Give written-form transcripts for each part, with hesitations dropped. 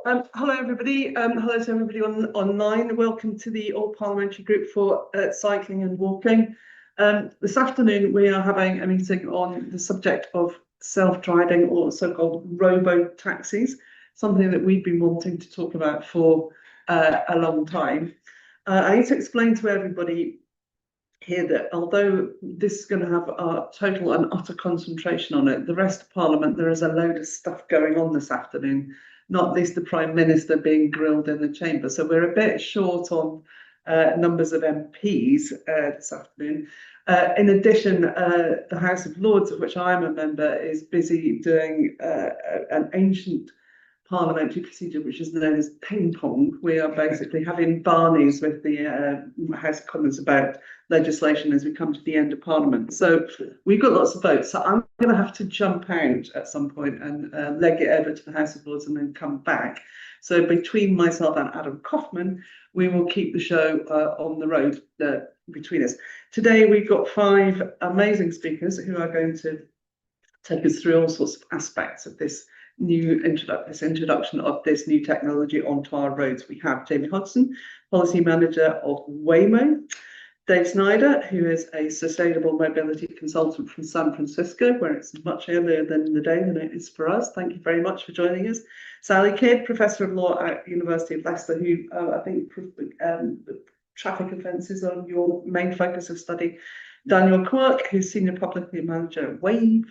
Hello everybody. Hello to everybody online. Welcome to the All Parliamentary Group for Cycling and Walking. This afternoon we are having a meeting on the subject of self-driving or so-called robo-taxis, something that we've been wanting to talk about for a long time. I need to explain to everybody here that although this is going to have a total and utter concentration on it, the rest of Parliament, there is a load of stuff going on this afternoon, not least the Prime Minister being grilled in the chamber. So we're a bit short on numbers of MPs this afternoon. In addition, the House of Lords, of which I am a member, is busy doing an ancient parliamentary procedure which is known as ping pong. We are basically having barneys with the House of Commons about legislation as we come to the end of Parliament. So we've got lots of votes. So I'm going to have to jump out at some point and leg it over to the House of Lords and then come back. So between myself and Adam Kaufman, we will keep the show on the road between us. Today we've got 5 amazing speakers who are going to take us through all sorts of aspects of this new introduction of this new technology onto our roads. We have Jamie Hodgson, Policy Manager of Waymo, Dave Snyder, who is a sustainable mobility consultant from San Francisco, where it's much earlier than the day than it is for us. Thank you very much for joining us. Sally Kidd, Professor of Law at University of Leicester, who I think traffic offences are your main focus of study. Daniel Quirk, who's Senior Publicity Manager at Wave,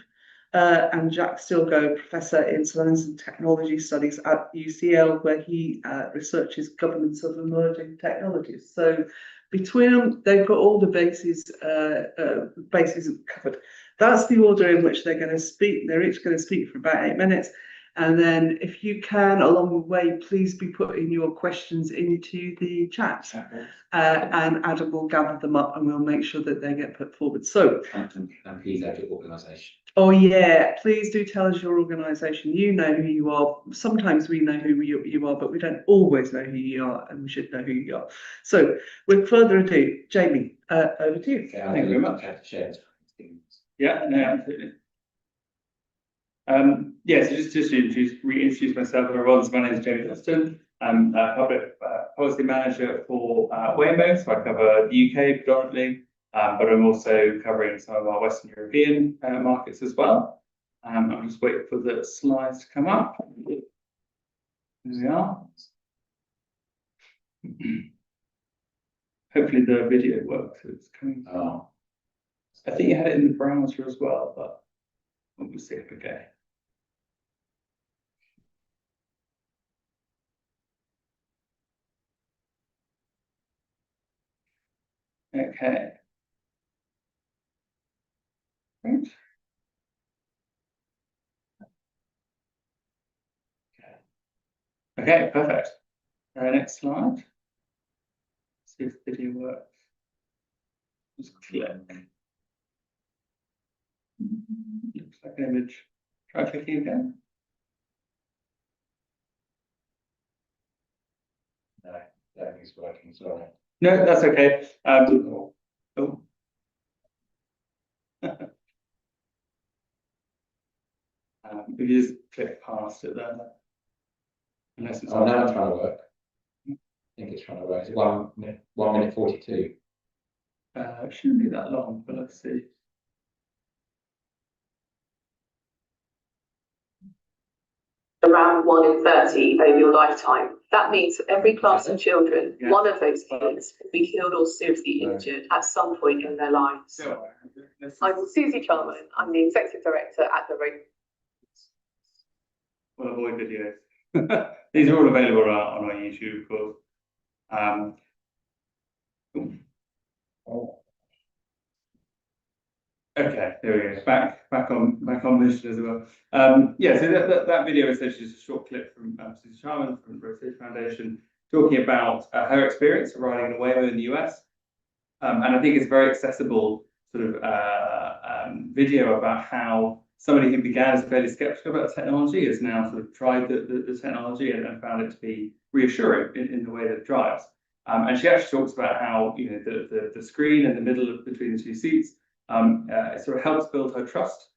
and Jack Stilgo, Professor in Science and Technology Studies at UCL, where he researches governance of emerging technologies. So between them, they've got all the bases covered. That's the order in which they're going to speak. They're each going to speak for about 8 minutes. And then if you can, along the way, please be putting your questions into the chat. And Adam will gather them up and we'll make sure that they get put forward. So, and please add your organisation. Oh yeah, please do tell us your organisation. You know who you are. Sometimes we know who you are, but we don't always know who you are, and we should know who you are. So, with further ado, Jamie, over to you. Okay, thank you very much. Yeah, no, absolutely. So just to reintroduce myself, everyone. My name is Jamie Hodgson. I'm a public policy manager for Waymo, so I cover the UK predominantly. But I'm also covering some of our Western European markets as well. I'm just waiting for the slides to come up. Here we are. Hopefully the video works. It's coming. I think you had it in the browser as well, but we'll see if we go. Okay. Right. Okay, perfect. Next slide. See if the video works. Just click. Looks like an image. Try clicking again. No, that is working. Sorry. No, that's okay. Oh. If you just click past it there. Unless it's now it's trying to work. I think it's trying to work. It's 1 minute 42. It shouldn't be that long, but let's see. Around 1 in 30 over your lifetime. That means for every class of children, one of those kids could be killed or seriously injured at some point in their lives. I'm Susie Charman. I'm the Executive Director at the Robotaxis. We'll avoid videos. These are all available on our YouTube, of course. Okay, there we go. Back on mission as well. So that video essentially is a short clip from Susie Charman from the Robotaxis Foundation talking about her experience of riding a Waymo in the US. And I think it's a very accessible sort of video about how somebody who began as fairly skeptical about technology has now sort of tried the technology and found it to be reassuring in the way that it drives. And she actually talks about how the screen in the middle between the 2 seats it sort of helps build her trust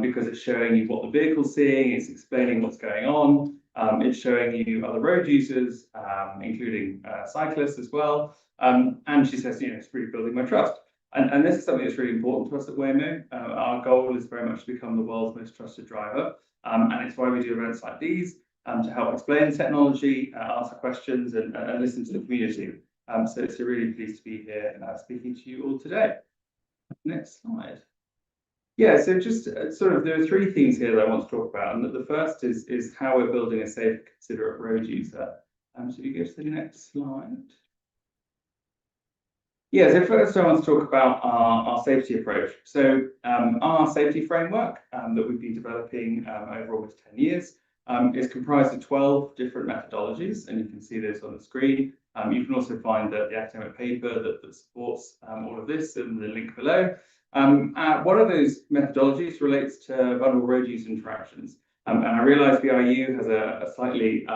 because it's showing you what the vehicle's seeing, it's explaining what's going on, It's showing you other road users, including cyclists as well. And she says, it's really building my trust. And this is something that's really important to us at Waymo. Our goal is very much to become the world's most trusted driver. And it's why we do events like these to help explain the technology, answer questions, and listen to the community. So it's really pleased to be here speaking to you all today. Next slide. Yeah, so just sort of, there are three things here that I want to talk about. And the first is how we're building a safe, considerate road user. So you go to the next slide. Yeah, so first I want to talk about our safety approach. So our safety framework that we've been developing over almost 10 years is comprised of 12 different methodologies, and you can see this on the screen. You can also find the academic paper that supports all of this in the link below. One of those methodologies relates to vulnerable road use interactions. And I realise VIU has a slightly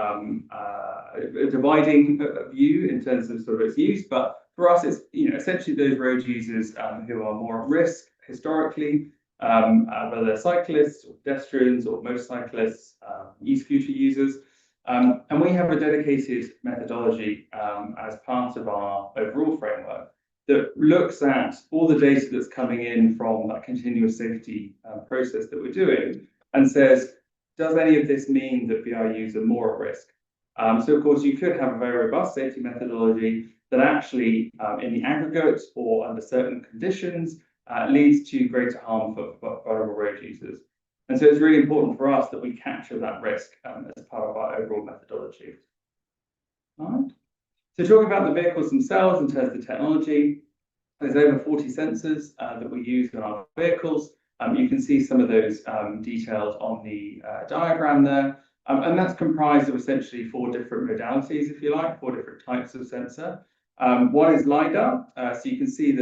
dividing view in terms of sort of its use, but for us, it's essentially those road users who are more at risk historically, whether they're cyclists or pedestrians or motorcyclists, e-scooter users. And we have a dedicated methodology as part of our overall framework that looks at all the data that's coming in from that continuous safety process that we're doing and says, does any of this mean that VIUs are more at risk? So of course, you could have a very robust safety methodology that actually, in the aggregate or under certain conditions, leads to greater harm for vulnerable road users. And so it's really important for us that we capture that risk as part of our overall methodology. All right. So talking about the vehicles themselves in terms of the technology, there's over 40 sensors that we use in our vehicles. You can see some of those detailed on the diagram there. And that's comprised of essentially 4 different modalities, if you like, 4 different types of sensor. One is LiDAR. So you can see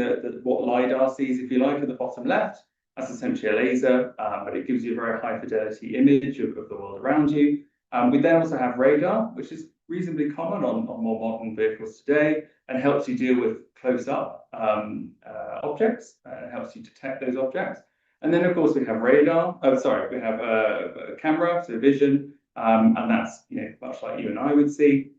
what LiDAR sees, if you like, at the bottom left. That's essentially a laser, but it gives you a very high fidelity image of the world around you. We then also have radar, which is reasonably common on more modern vehicles today and helps you deal with close-up objects and helps you detect those objects. And then, of course, we have radar. We have a camera, so vision, and that's much like you and I would see.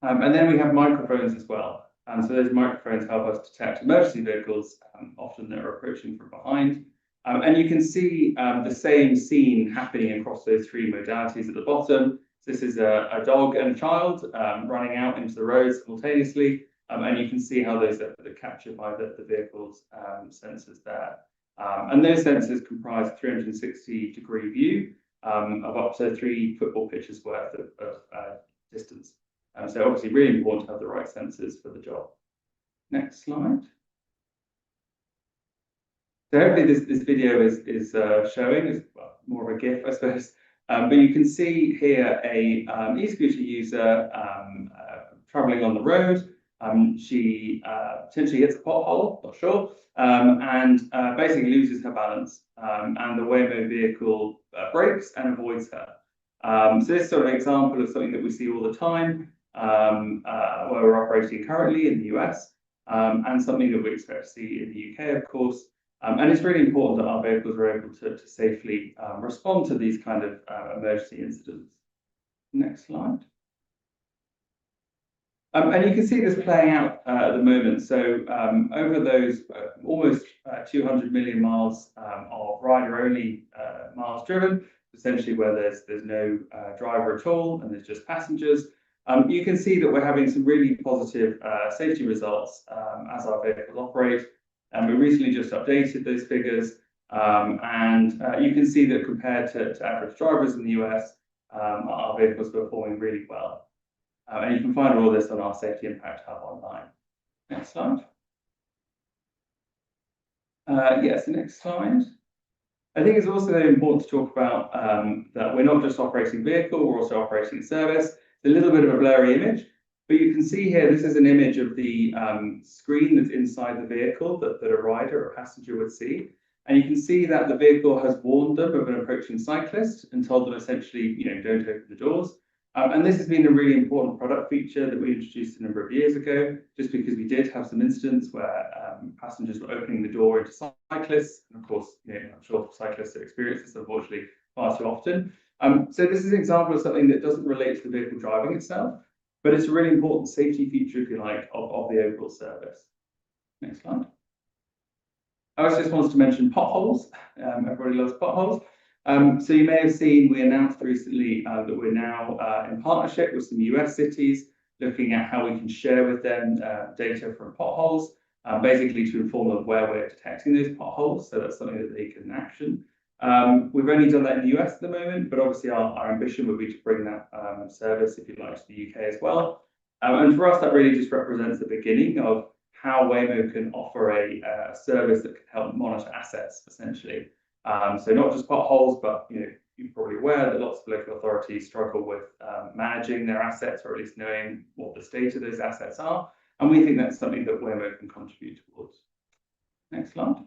And then we have microphones as well. So those microphones help us detect emergency vehicles. Often they're approaching from behind. And you can see the same scene happening across those 3 modalities at the bottom. So this is a dog and a child running out into the road simultaneously. And you can see how those are captured by the vehicle's sensors there. And those sensors comprise 360-degree view of up to 3 football pitches worth of distance. So obviously really important to have the right sensors for the job. Next slide. So hopefully this video is showing, is more of a GIF, I suppose. But you can see here a e-scooter user traveling on the road. She potentially hits a pothole, not sure, and basically loses her balance. And the Waymo vehicle brakes and avoids her. So this is sort of an example of something that we see all the time, where we're operating currently in the US, and something that we expect to see in the UK, of course. And it's really important that our vehicles are able to safely respond to these kind of emergency incidents. Next slide. And you can see this playing out at the moment. So over those almost 200 million miles of rider-only miles driven, essentially where there's no driver at all and there's just passengers, you can see that we're having some really positive safety results as our vehicles operate. And we recently just updated those figures, and you can see that compared to average drivers in the US, our vehicles are performing really well. And you can find all this on our Safety Impact Hub online. Next slide. Yes, next slide. I think it's also important to talk about that we're not just operating vehicle, we're also operating service. It's a little bit of a blurry image. But you can see here, this is an image of the screen that's inside the vehicle that a rider or a passenger would see. And you can see that the vehicle has warned them of an approaching cyclist and told them essentially, don't open the doors. And this has been a really important product feature that we introduced a number of years ago, just because we did have some incidents where passengers were opening the door into cyclists. And of course, I'm sure cyclists have experienced this, unfortunately, far too often. So this is an example of something that doesn't relate to the vehicle driving itself, but it's a really important safety feature, if you like, of the overall service. Next slide. I just wanted to mention potholes. Everybody loves potholes. So you may have seen we announced recently that we're now in partnership with some US cities, looking at how we can share with them data from potholes, basically to inform them where we're detecting those potholes. So that's something that they can action. We've only done that in the US at the moment, but obviously our ambition would be to bring that service, if you like, to the UK as well. And for us, that really just represents the beginning of how Waymo can offer a service that can help monitor assets, essentially. So not just potholes, but you're probably aware that lots of local authorities struggle with managing their assets, or at least knowing what the state of those assets are. And we think that's something that Waymo can contribute towards. Next slide.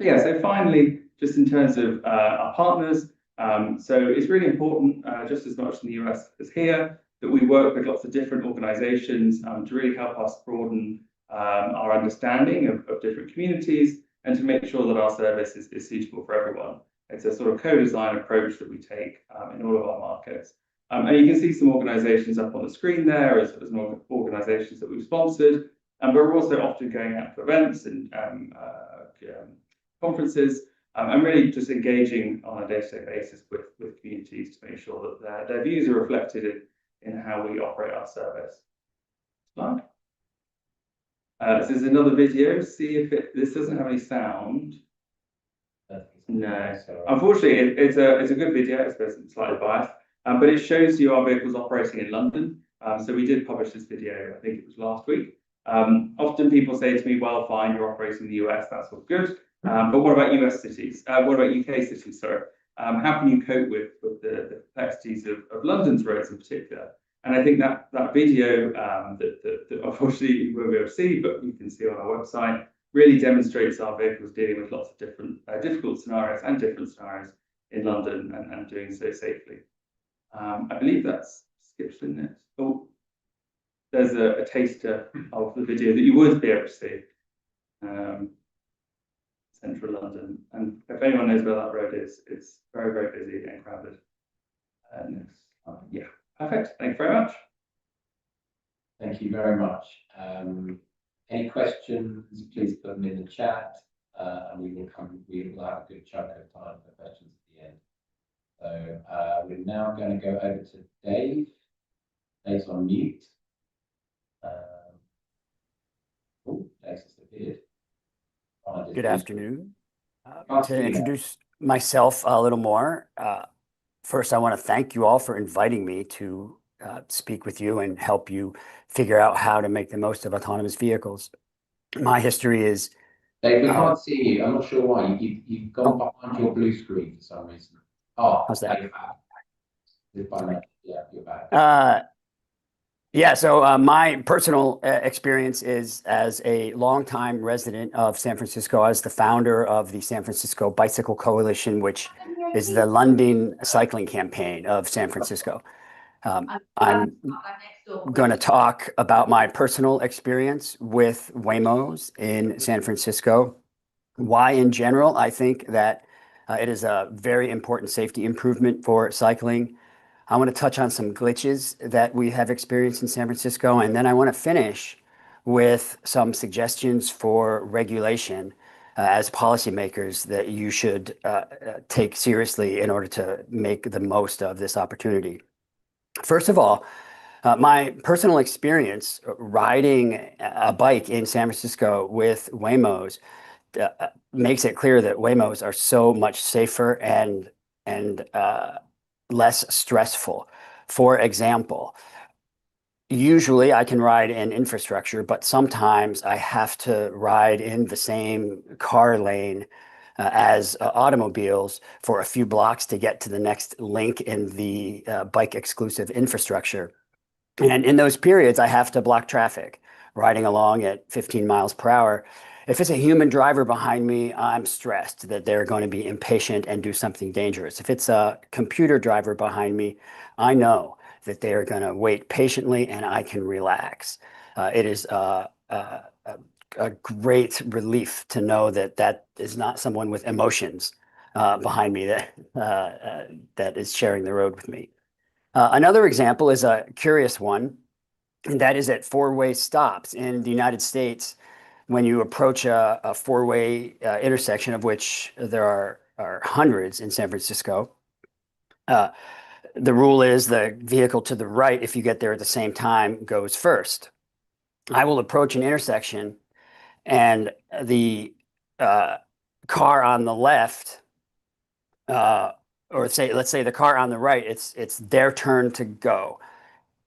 Yeah, so finally, just in terms of our partners, so it's really important, just as much in the US as here, that we work with lots of different organizations to really help us broaden our understanding of different communities and to make sure that our service is suitable for everyone. It's a sort of co-design approach that we take in all of our markets. And you can see some organizations up on the screen there as organizations that we've sponsored, but we're also often going out to events and conferences, and really just engaging on a day-to-day basis with communities to make sure that their views are reflected in how we operate our service. Slide. This is another video. See if this doesn't have any sound. No, unfortunately, it's a good video. It's slightly biased, but it shows you our vehicles operating in London. So we did publish this video. I think it was last week. Often people say to me, "Well, fine, you're operating in the US. That's all good. But what about US cities? What about UK cities? Sorry. How can you cope with the complexities of London's roads in particular?" And I think that video that unfortunately you won't be able to see, but you can see on our website, really demonstrates our vehicles dealing with lots of different difficult scenarios and different scenarios in London and doing so safely. I believe that's skipped in it. Oh, there's a taster of the video that you would be able to see. Central London, and if anyone knows where that road is, it's very, very busy and crowded. Yeah, perfect. Thank you very much. Thank you very much. Any questions, please put them in the chat, and we will have a good chunk of time for questions at the end. So we're now going to go over to Dave. Dave's on mute. Oh, Dave's disappeared. Good afternoon. To introduce myself a little more, first I want to thank you all for inviting me to speak with you and help you figure out how to make the most of autonomous vehicles. My history is... Dave, we can't see you. I'm not sure why. You've gone behind your blue screen for some reason. Oh, how's that? You're back. Yeah, you're back. Yeah, so my personal experience is as a longtime resident of San Francisco. I was the founder of the San Francisco Bicycle Coalition, which is the London cycling campaign of San Francisco. I'm going to talk about my personal experience with Waymos in San Francisco, why in general I think that it is a very important safety improvement for cycling. I want to touch on some glitches that we have experienced in San Francisco, and then I want to finish with some suggestions for regulation as policymakers that you should take seriously in order to make the most of this opportunity. First of all, my personal experience riding a bike in San Francisco with Waymos makes it clear that Waymos are so much safer and less stressful. For example, usually I can ride in infrastructure, but sometimes I have to ride in the same car lane as automobiles for a few blocks to get to the next link in the bike exclusive infrastructure. And in those periods, I have to block traffic, riding along at 15 miles per hour. If it's a human driver behind me, I'm stressed that they're going to be impatient and do something dangerous. If it's a computer driver behind me, I know that they're going to wait patiently and I can relax. It is a great relief to know that that is not someone with emotions behind me that is sharing the road with me. Another example is a curious one, and that is at four-way stops in the United States. When you approach a four-way intersection, of which there are hundreds in San Francisco, the rule is the vehicle to the right, if you get there at the same time, goes first. I will approach an intersection, and the car on the left, or let's say the car on the right, it's their turn to go.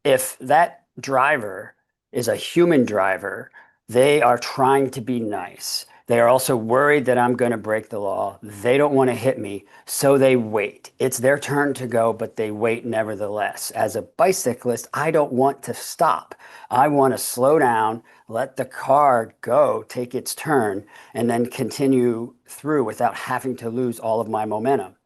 If that driver is a human driver, they are trying to be nice. They are also worried that I'm going to break the law. They don't want to hit me, so they wait. It's their turn to go, but they wait nevertheless. As a bicyclist, I don't want to stop. I want to slow down, let the car go, take its turn, and then continue through without having to lose all of my momentum.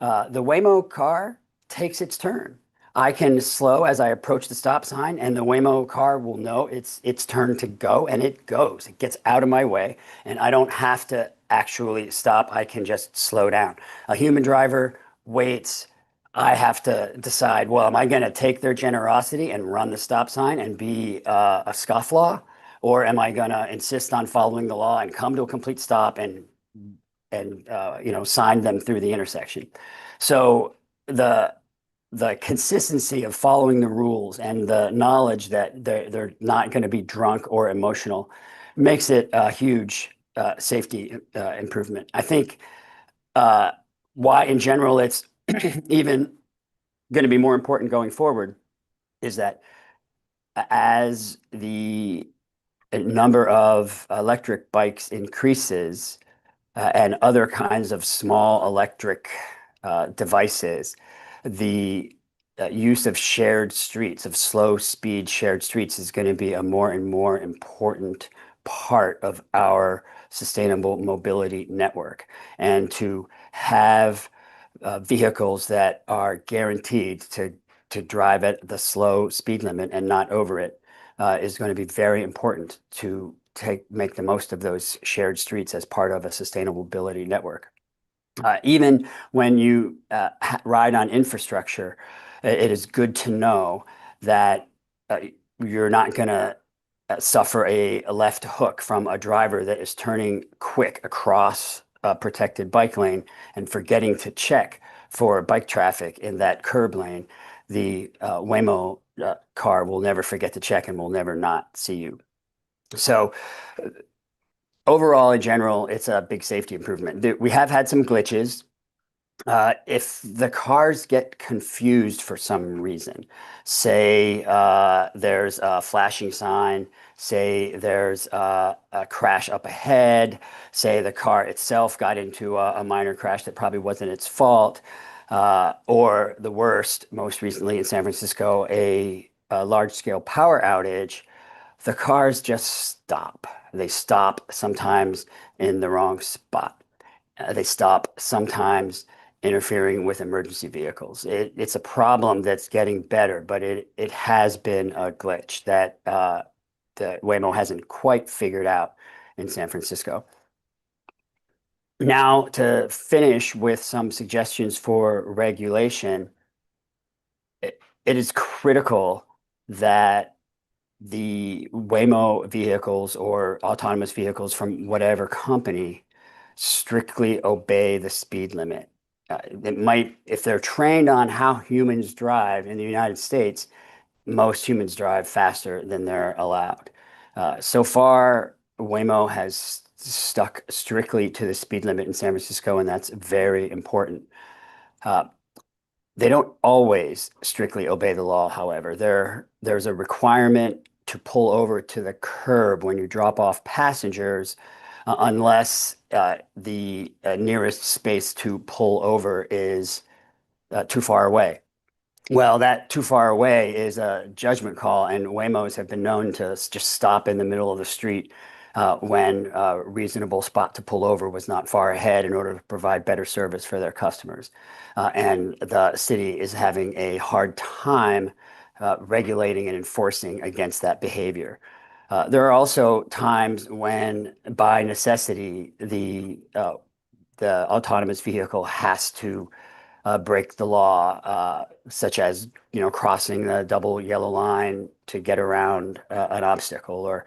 The Waymo car takes its turn. I can slow as I approach the stop sign, and the Waymo car will know it's turn to go, and it goes. It gets out of my way, and I don't have to actually stop. I can just slow down. A human driver waits. I have to decide, well, am I going to take their generosity and run the stop sign and be a scofflaw? Or am I going to insist on following the law and come to a complete stop and sign them through the intersection? So the consistency of following the rules and the knowledge that they're not going to be drunk or emotional makes it a huge safety improvement. I think why in general it's even going to be more important going forward is that as the number of electric bikes increases, and other kinds of small electric devices, the use of shared streets, of slow speed shared streets, is going to be a more and more important part of our sustainable mobility network. And to have vehicles that are guaranteed to drive at the slow speed limit and not over it is going to be very important to make the most of those shared streets as part of a sustainable mobility network. Even when you ride on infrastructure, it is good to know that you're not going to suffer a left hook from a driver that is turning quick across a protected bike lane and forgetting to check for bike traffic in that curb lane. The Waymo car will never forget to check and will never not see you. So overall, in general, it's a big safety improvement. We have had some glitches. If the cars get confused for some reason, say there's a flashing sign, say there's a crash up ahead, say the car itself got into a minor crash that probably wasn't its fault, or the worst, most recently in San Francisco, a large-scale power outage, the cars just stop. They stop sometimes in the wrong spot. They stop sometimes interfering with emergency vehicles. It's a problem that's getting better, but it has been a glitch that the Waymo hasn't quite figured out in San Francisco. Now, to finish with some suggestions for regulation, it is critical that the Waymo vehicles or autonomous vehicles from whatever company strictly obey the speed limit. If they're trained on how humans drive in the United States, most humans drive faster than they're allowed. So far, Waymo has stuck strictly to the speed limit in San Francisco, and that's very important. They don't always strictly obey the law, however. There's a requirement to pull over to the curb when you drop off passengers, unless the nearest space to pull over is too far away. Well, that too far away is a judgment call, and Waymos have been known to just stop in the middle of the street when a reasonable spot to pull over was not far ahead in order to provide better service for their customers. And the city is having a hard time regulating and enforcing against that behavior. There are also times when, by necessity, the the autonomous vehicle has to break the law, such as, crossing the double yellow line to get around an obstacle, or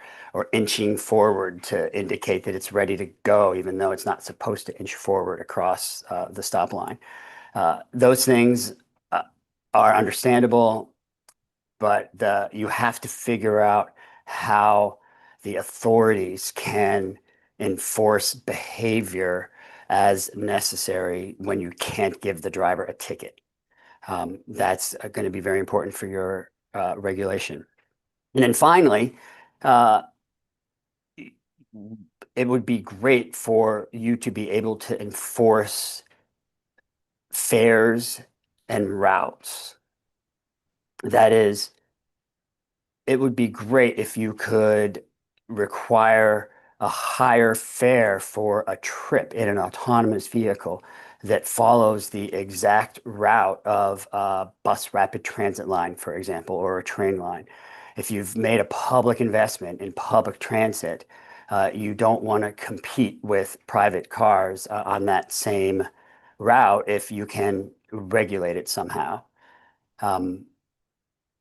inching forward to indicate that it's ready to go, even though it's not supposed to inch forward across the stop line. Those things are understandable, but you have to figure out how the authorities can enforce behavior as necessary when you can't give the driver a ticket. That's going to be very important for your regulation. And then finally, it would be great for you to be able to enforce fares and routes. That is, it would be great if you could require a higher fare for a trip in an autonomous vehicle that follows the exact route of a bus rapid transit line, for example, or a train line. If you've made a public investment in public transit, you don't want to compete with private cars on that same route if you can regulate it somehow.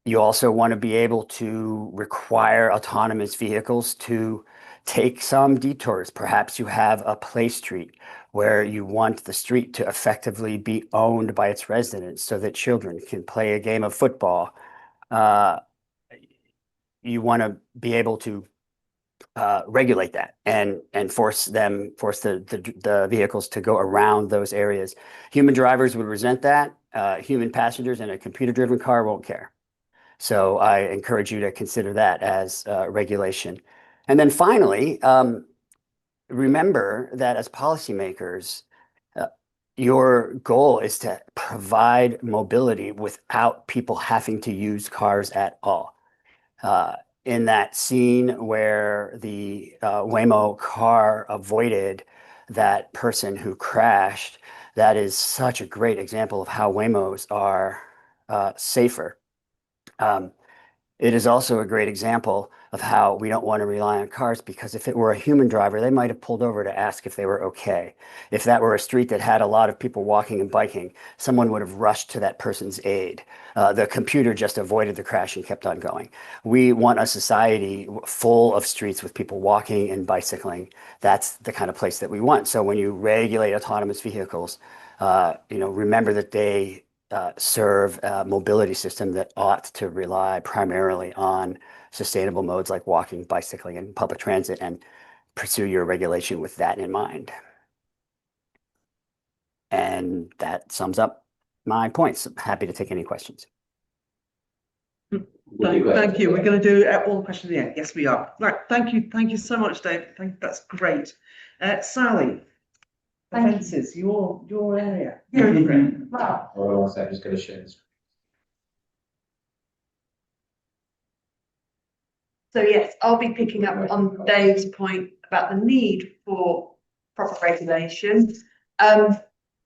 You also want to be able to require autonomous vehicles to take some detours. Perhaps you have a play street where you want the street to effectively be owned by its residents so that children can play a game of football. You want to be able to regulate that and force the vehicles to go around those areas. Human drivers would resent that. Human passengers in a computer-driven car won't care. So I encourage you to consider that as regulation. And then finally, remember that as policymakers, your goal is to provide mobility without people having to use cars at all. In that scene where the Waymo car avoided that person who crashed, that is such a great example of how Waymos are safer. It is also a great example of how we don't want to rely on cars, because if it were a human driver, they might have pulled over to ask if they were okay. If that were a street that had a lot of people walking and biking, someone would have rushed to that person's aid. The computer just avoided the crash and kept on going. We want a society full of streets with people walking and bicycling. That's the kind of place that we want. So when you regulate autonomous vehicles, remember that they serve a mobility system that ought to rely primarily on sustainable modes like walking, bicycling, and public transit, and pursue your regulation with that in mind. And that sums up my points. I'm happy to take any questions. Thank you. We're going to do all the questions at the end. Yes, we are. Right. Thank you. Thank you so much, Dave. That's great. Sally, offences, your area. Go for it. Wow. Hold on a second, I'm just going to share this. So yes, I'll be picking up on Dave's point about the need for proper regulation.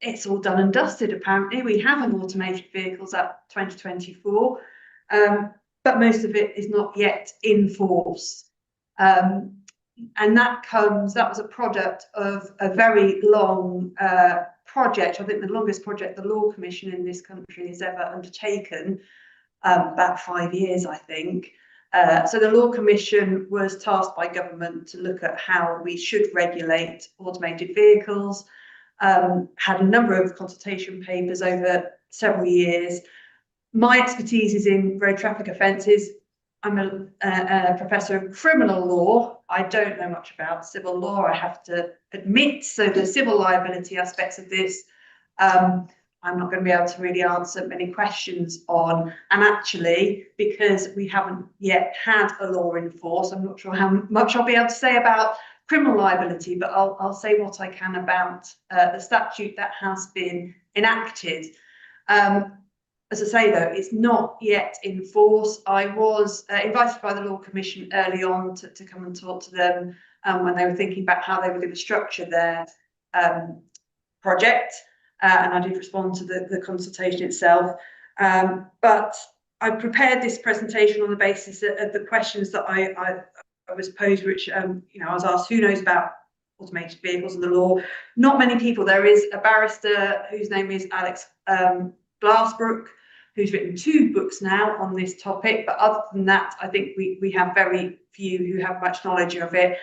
It's all done and dusted, apparently. We have an automated vehicles up 2024, but most of it is not yet in force. And that was a product of a very long project. I think the longest project the Law Commission in this country has ever undertaken, about 5 years, I think. So the Law Commission was tasked by government to look at how we should regulate automated vehicles, had a number of consultation papers over several years. My expertise is in road traffic offences. I'm a professor of criminal law. I don't know much about civil law, I have to admit. So the civil liability aspects of this, I'm not going to be able to really answer many questions on. And actually, because we haven't yet had a law in force, I'm not sure how much I'll be able to say about criminal liability, but I'll say what I can about the statute that has been enacted. As I say, though, it's not yet in force. I was invited by the Law Commission early on to come and talk to them when they were thinking about how they were going to structure their project. And I did respond to the consultation itself. But I prepared this presentation on the basis of the questions that I was posed, which, I was asked, who knows about automated vehicles and the law. Not many people. There is a barrister whose name is Alex Glassbrook, who's written 2 books now on this topic. But other than that, I think we have very few who have much knowledge of it.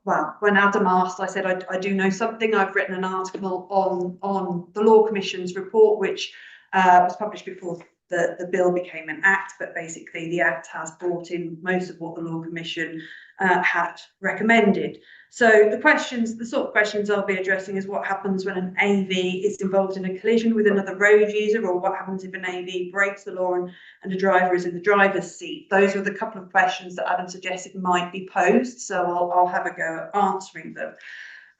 Well, when Adam asked, I said I do know something. I've written an article on the Law Commission's report, which was published before the bill became an act, but basically the act has brought in most of what the Law Commission had recommended. So the sort of questions I'll be addressing is what happens when an AV is involved in a collision with another road user, or what happens if an AV breaks the law and a driver is in the driver's seat. Those are the couple of questions that Adam suggested might be posed, so I'll have a go at answering them.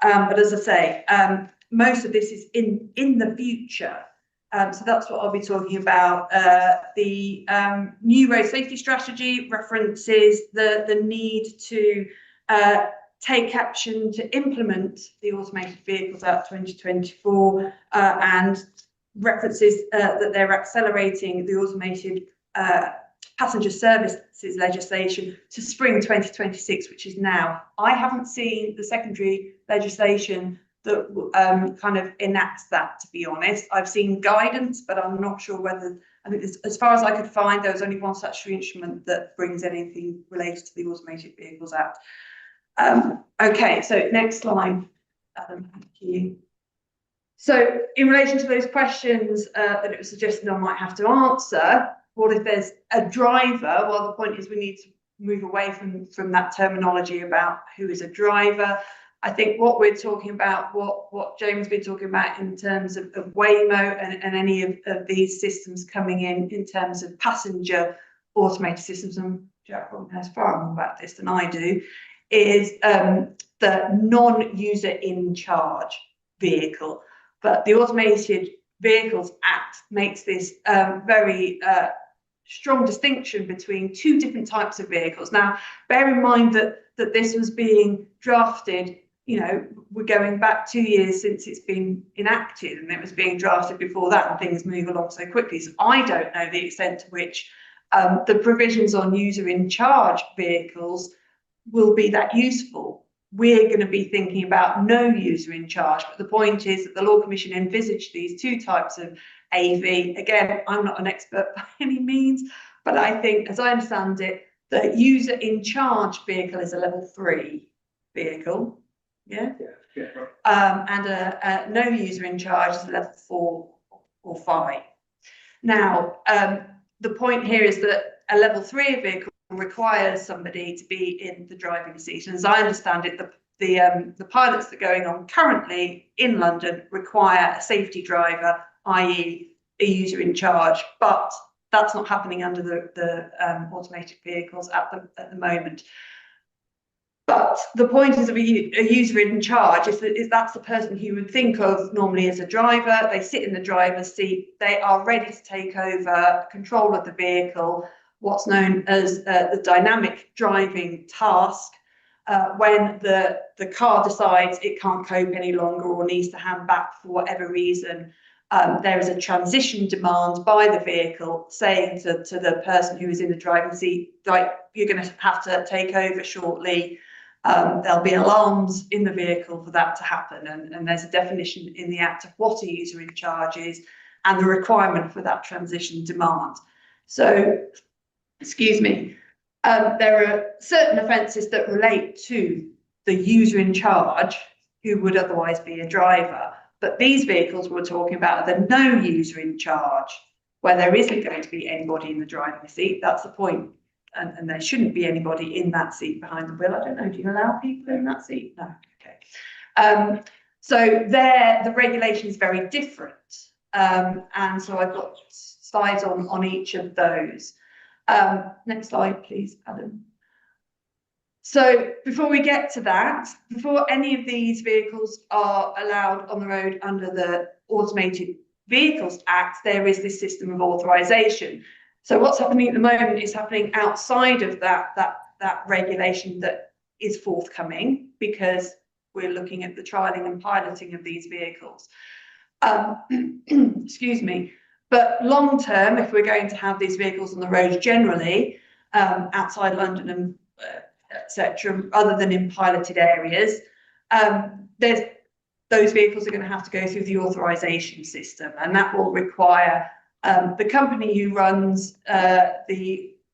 But as I say, most of this is in the future. So that's what I'll be talking about. The new road safety strategy references the need to take action to implement the Automated Vehicles Act 2024 and references that they're accelerating the automated passenger services legislation to spring 2026, which is now. I haven't seen the secondary legislation that kind of enacts that, to be honest. I've seen guidance, but I'm not sure whether, I think as far as I could find, there was only one statutory instrument that brings anything related to the Automated Vehicles Act. Okay, so next slide, Adam, thank you. So in relation to those questions that it was suggested I might have to answer, what if there's a driver? Well, the point is we need to move away from that terminology about who is a driver. I think what we're talking about, what James has been talking about in terms of Waymo and any of these systems coming in terms of passenger automated systems, and Jack probably knows far more about this than I do, is the non-user in charge vehicle. But the Automated Vehicles Act makes this very strong distinction between 2 different types of vehicles. Now, bear in mind that this was being drafted, you know, we're going back 2 years since it's been enacted, and it was being drafted before that, and things move along so quickly. So I don't know the extent to which the provisions on user in charge vehicles will be that useful. We're going to be thinking about no user in charge, but the point is that the Law Commission envisaged these 2 types of AV. Again, I'm not an expert by any means, but I think, as I understand it, the user in charge vehicle is a level 3 vehicle. Yeah. And a no user in charge is a level 4 or 5. Now, the point here is that a level 3 vehicle requires somebody to be in the driving seat, and as I understand it, the pilots that are going on currently in London require a safety driver, i.e. a user in charge, but that's not happening under the automated vehicles at the moment. But the point is, a user in charge is that's the person who you would think of normally as a driver. They sit in the driver's seat. They are ready to take over control of the vehicle, what's known as the dynamic driving task. When the car decides it can't cope any longer or needs to hand back for whatever reason, there is a transition demand by the vehicle saying to the person who is in the driving seat, like, you're going to have to take over shortly. There'll be alarms in the vehicle for that to happen, and there's a definition in the Act of what a user in charge is and the requirement for that transition demand. So, excuse me, there are certain offences that relate to the user in charge who would otherwise be a driver, but these vehicles we're talking about are the no user in charge, where there isn't going to be anybody in the driving seat. That's the point. And there shouldn't be anybody in that seat behind the wheel. I don't know, do you allow people in that seat? No, okay. So there, the regulation is very different. And so I've got slides on each of those. Next slide, please, Adam. So before we get to that, before any of these vehicles are allowed on the road under the Automated Vehicles Act, there is this system of authorisation. So what's happening at the moment is happening outside of that regulation that is forthcoming, because we're looking at the trialling and piloting of these vehicles. Excuse me. But long term, if we're going to have these vehicles on the road generally, outside London and etc., other than in piloted areas, those vehicles are going to have to go through the authorization system, and that will require the company who runs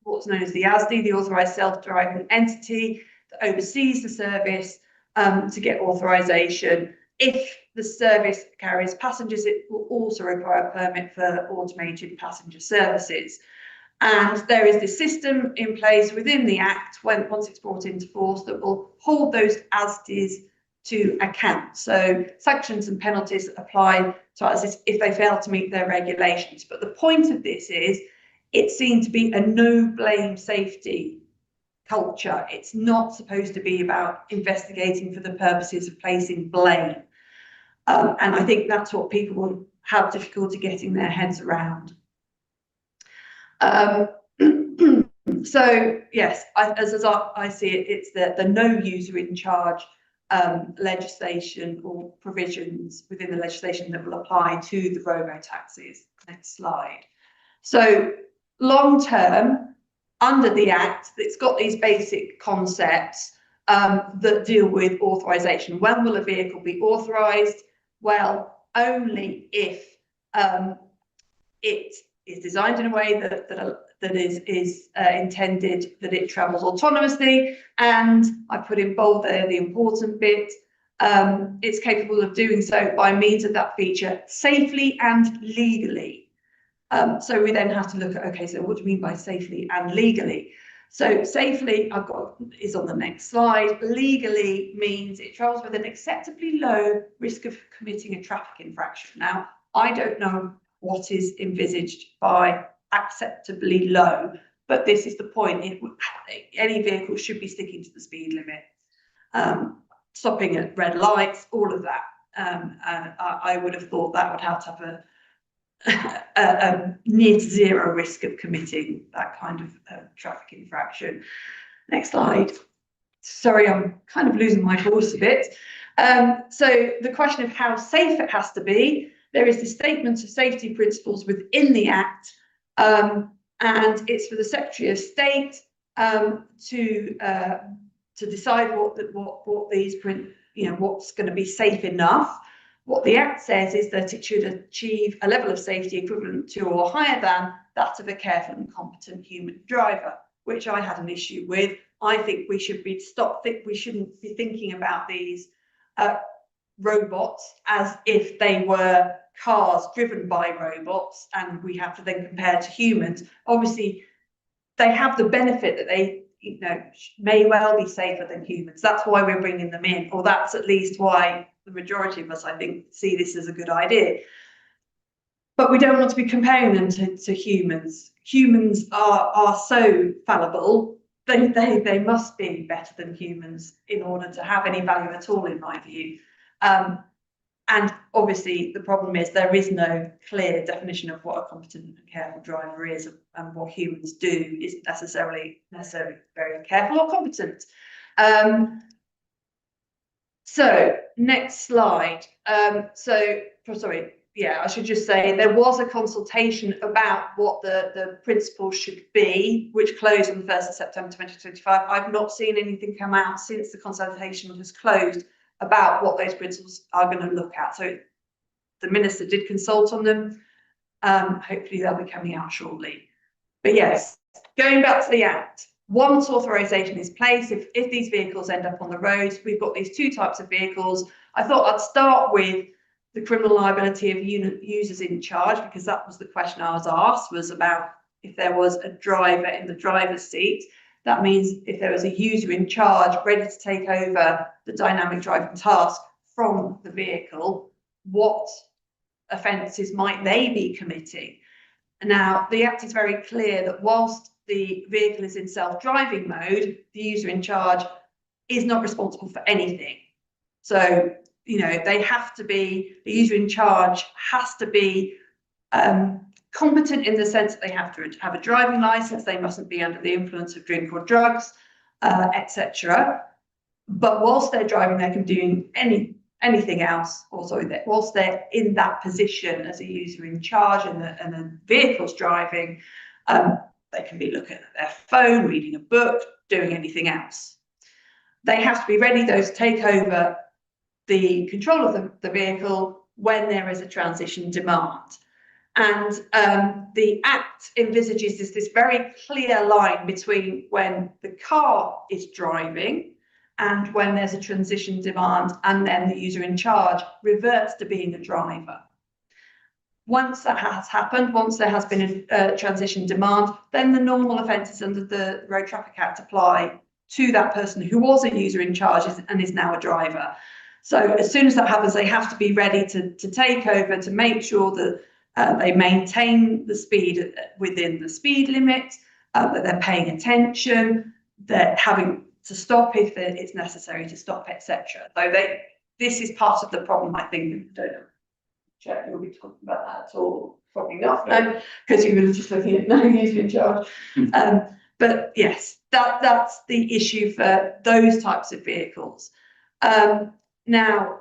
what's known as the ASD, the authorized self-driving entity that oversees the service, to get authorization. If the service carries passengers, it will also require a permit for automated passenger services. And there is this system in place within the Act, once it's brought into force, that will hold those ASDs to account. So sanctions and penalties apply to ASDs if they fail to meet their regulations. But the point of this is it's seen to be a no-blame safety culture. It's not supposed to be about investigating for the purposes of placing blame. And I think that's what people will have difficulty getting their heads around. So yes, as I see it, it's the no user in charge legislation or provisions within the legislation that will apply to the robotaxis. Next slide. So long term, under the Act, it's got these basic concepts that deal with authorization. When will a vehicle be authorized? Well, only if it is designed in a way that is intended that it travels autonomously, and I put in bold there the important bit. It's capable of doing so by means of that feature safely and legally. So we then have to look at, okay, so what do you mean by safely and legally? So safely, is on the next slide. Legally means it travels with an acceptably low risk of committing a traffic infraction. Now, I don't know what is envisaged by acceptably low, but this is the point. Any vehicle should be sticking to the speed limit, stopping at red lights, all of that. I would have thought that would have to have a near to zero risk of committing that kind of traffic infraction. Next slide. Sorry, I'm kind of losing my voice a bit. So the question of how safe it has to be, there is the statement of safety principles within the Act, and it's for the Secretary of State to decide what these what's going to be safe enough. What the Act says is that it should achieve a level of safety equivalent to or higher than that of a careful and competent human driver, which I had an issue with. I think we should we shouldn't be thinking about these robots as if they were cars driven by robots, and we have to then compare to humans. Obviously, they have the benefit that they may well be safer than humans. That's why we're bringing them in, or that's at least why the majority of us, I think, see this as a good idea. But we don't want to be comparing them to humans. Humans are so fallible. They must be better than humans in order to have any value at all, in my view. And obviously, the problem is there is no clear definition of what a competent and careful driver is, and what humans do isn't necessarily very careful or competent. So next slide. I should just say there was a consultation about what the principles should be, which closed on the 1st of September 2025. I've not seen anything come out since the consultation has closed about what those principles are going to look at. So the Minister did consult on them. Hopefully they'll be coming out shortly. But yes, going back to the Act, once authorization is placed, if these vehicles end up on the roads, we've got these two types of vehicles. I thought I'd start with the criminal liability of users in charge, because that was the question I was asked, was about if there was a driver in the driver's seat. That means if there was a user in charge ready to take over the dynamic driving task from the vehicle, what offences might they be committing? Now, the Act is very clear that whilst the vehicle is in self-driving mode, the user in charge is not responsible for anything. So, they have to be, the user in charge has to be competent in the sense that they have to have a driving license, they mustn't be under the influence of drink or drugs, etc. But whilst they're driving, they can do anything else. Whilst they're in that position as a user in charge and the vehicle's driving, they can be looking at their phone, reading a book, doing anything else. they have to be ready, though, to take over the control of the vehicle when there is a transition demand. And the Act envisages this very clear line between when the car is driving and when there's a transition demand, and then the user in charge reverts to being a driver. Once that has happened, once there has been a transition demand, then the normal offences under the Road Traffic Act apply to that person who was a user in charge and is now a driver. So as soon as that happens, they have to be ready to take over, to make sure that they maintain the speed within the speed limit, that they're paying attention, they're having to stop if it's necessary to stop, etc. So this is part of the problem, I think. I don't know, Jack, you'll be talking about that at all? Probably not, no, because you were just looking at no user in charge. But yes, that's the issue for those types of vehicles. Now,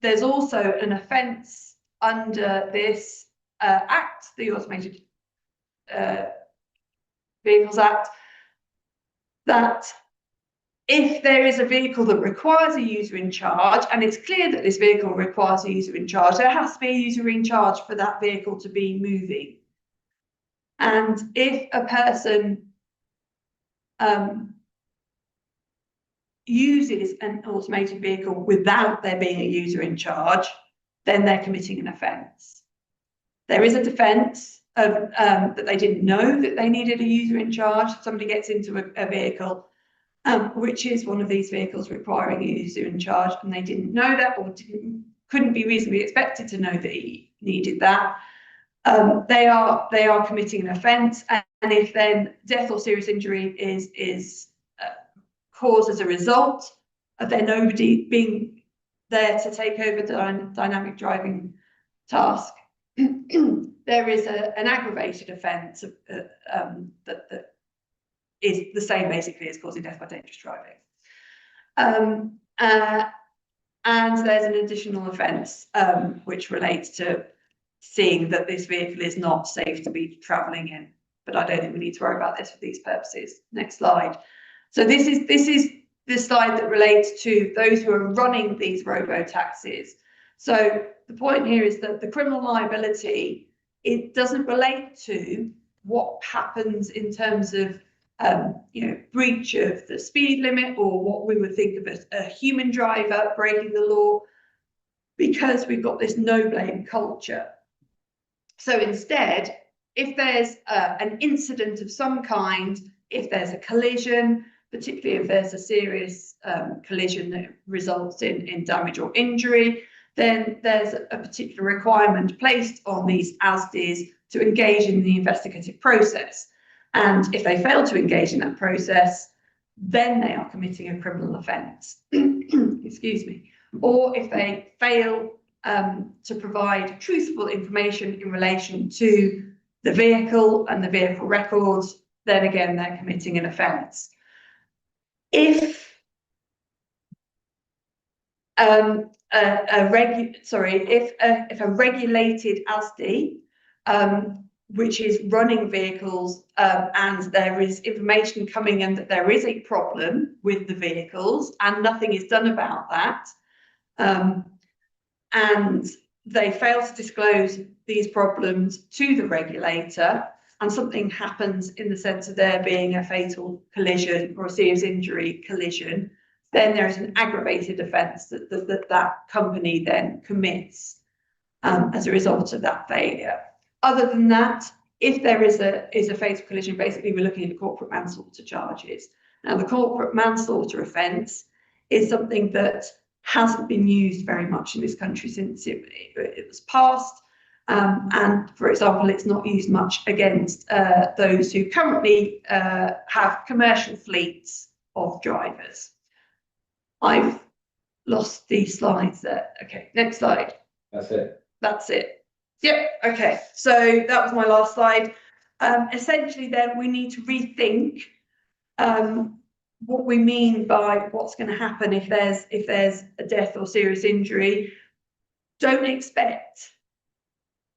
there's also an offence under this Act, the Automated Vehicles Act, that if there is a vehicle that requires a user in charge, and it's clear that this vehicle requires a user in charge, there has to be a user in charge for that vehicle to be moving. And if a person uses an automated vehicle without there being a user in charge, then they're committing an offence. There is a defence of that they didn't know that they needed a user in charge. Somebody gets into a vehicle, which is one of these vehicles requiring a user in charge, and they didn't know that, or couldn't be reasonably expected to know that he needed that. They are committing an offence, and if then death or serious injury is caused as a result of there nobody being there to take over the dynamic driving task, there is an aggravated offence that is the same basically as causing death by dangerous driving. And there's an additional offence which relates to seeing that this vehicle is not safe to be travelling in. But I don't think we need to worry about this for these purposes. Next slide. So this is the slide that relates to those who are running these robo-taxis. So the point here is that the criminal liability, it doesn't relate to what happens in terms of breach of the speed limit, or what we would think of as a human driver breaking the law, because we've got this no blame culture. So instead, if there's an incident of some kind, if there's a collision, particularly if there's a serious collision that results in damage or injury, then there's a particular requirement placed on these ASDIs to engage in the investigative process. And if they fail to engage in that process, then they are committing a criminal offence. Excuse me. Or if they fail to provide truthful information in relation to the vehicle and the vehicle records, then again they're committing an offence. If if a regulated ASDI, which is running vehicles, and there is information coming in that there is a problem with the vehicles and nothing is done about that, and they fail to disclose these problems to the regulator, and something happens in the sense of there being a fatal collision or a serious injury collision, then there is an aggravated offence that company then commits as a result of that failure. Other than that, if there is a fatal collision, basically we're looking at corporate manslaughter charges. Now, the corporate manslaughter offence is something that hasn't been used very much in this country since it was passed. And for example, it's not used much against those who currently have commercial fleets of drivers. I've lost these slides there. Okay, next slide. That's it. That's it. Yep, okay, so that was my last slide. Essentially then we need to rethink what we mean by what's going to happen if there's a death or serious injury. Don't expect,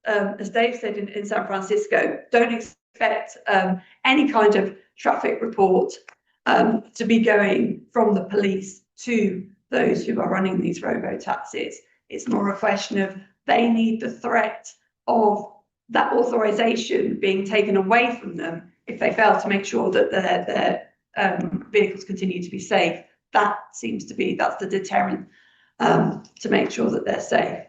as Dave said in San Francisco, don't expect any kind of traffic report to be going from the police to those who are running these robo-taxis. It's more a question of they need the threat of that authorization being taken away from them if they fail to make sure that their vehicles continue to be safe. That seems to be, that's the deterrent to make sure that they're safe.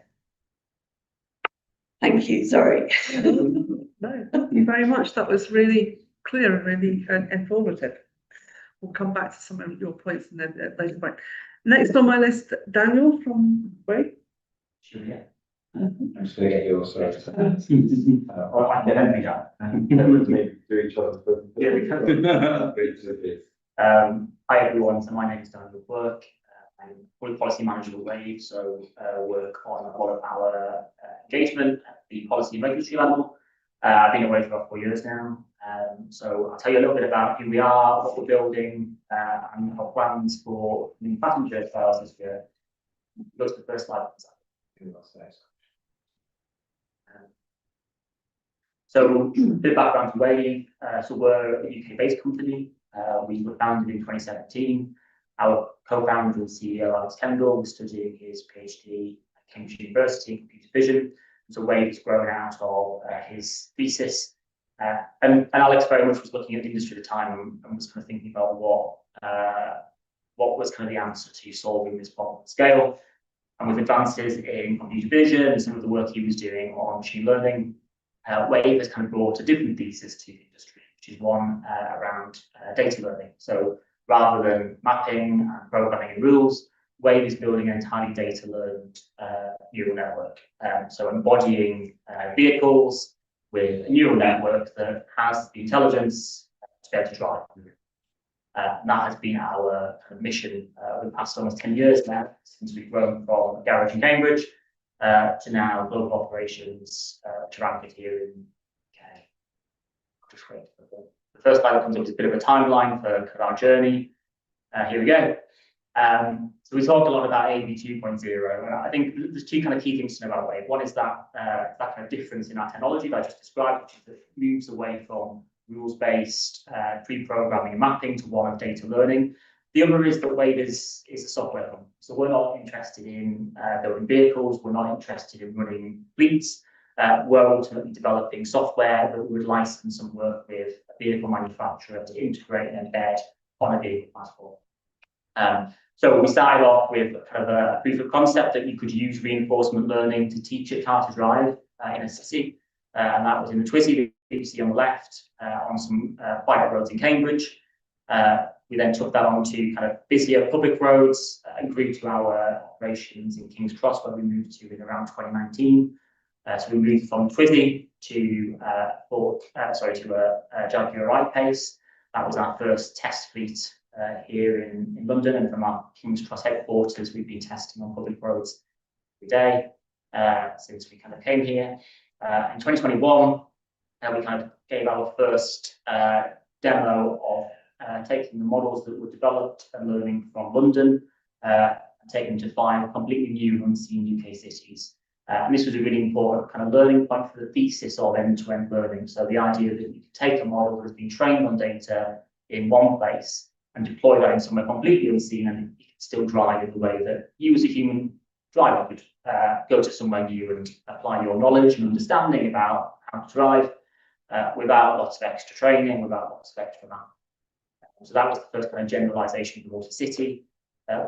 Thank you, sorry. No, thank you very much. That was really clear and really informative. We'll come back to some of your points in the later point. Next on my list, Daniel from Wait. Sure, yeah. I'm just going to get your sorry. Well, I didn't think that. Do each other. Yeah, we Hi everyone, so my name is Daniel Burke. I'm Public Policy Manager at Wave, so work on a lot of our engagement at the policy and regulatory level. I've been at Wave for about 4 years now. So I'll tell you a little bit about who we are, what we're building, and our plans for new passenger trials this year. Go to the first slide. So a bit of background to Wave. So we're a UK-based company. We were founded in 2017. Our co-founder and CEO, Alex Kendall, was studying his PhD at Cambridge University in computer vision. So Wave has grown out of his thesis. And Alex very much was looking at the industry at the time and was kind of thinking about what was kind of the answer to solving this problem at scale. And with advances in computer vision and some of the work he was doing on machine learning, Wave has kind of brought a different thesis to the industry, which is one around data learning. So rather than mapping and programming and rules, Wave is building an entirely data-learned neural network. So embodying vehicles with a neural network that has the intelligence to be able to drive. And that has been our kind of mission over the past almost 10 years now, since we've grown from a garage in Cambridge to now global operations to Rampant here in UK. Just wait. The first slide that comes up is a bit of a timeline for our journey. Here we go. So we talked a lot about AB 2.0, and I think there's two kind of key things to know about Wave. One is that that kind of difference in our technology that I just described, which is that it moves away from rules-based pre-programming and mapping to one of data learning. The other is that Wave is a software company. So we're not interested in building vehicles, we're not interested in running fleets. We're ultimately developing software that we would license and work with a vehicle manufacturer to integrate and embed on a vehicle platform. So we started off with kind of a proof of concept that you could use reinforcement learning to teach a car to drive in a city. And that was in the Twizy that you see on the left on some private roads in Cambridge. We then took that on to kind of busier public roads and grew to our operations in King's Cross, where we moved to in around 2019. So we moved from Twizy to a Jaguar Ride Pace. That was our first test fleet here in London, and from our King's Cross headquarters, we've been testing on public roads every day since we kind of came here. In 2021, we kind of gave our first demo of taking the models that were developed and learning from London and taking them to 5 completely new unseen UK cities. And this was a really important kind of learning point for the thesis of end-to-end learning. So the idea that you could take a model that has been trained on data in one place and deploy that in somewhere completely unseen, and you could still drive in the way that you as a human driver could go to somewhere new and apply your knowledge and understanding about how to drive without lots of extra training, without lots of extra math. So that was the first kind of generalization of multi-city.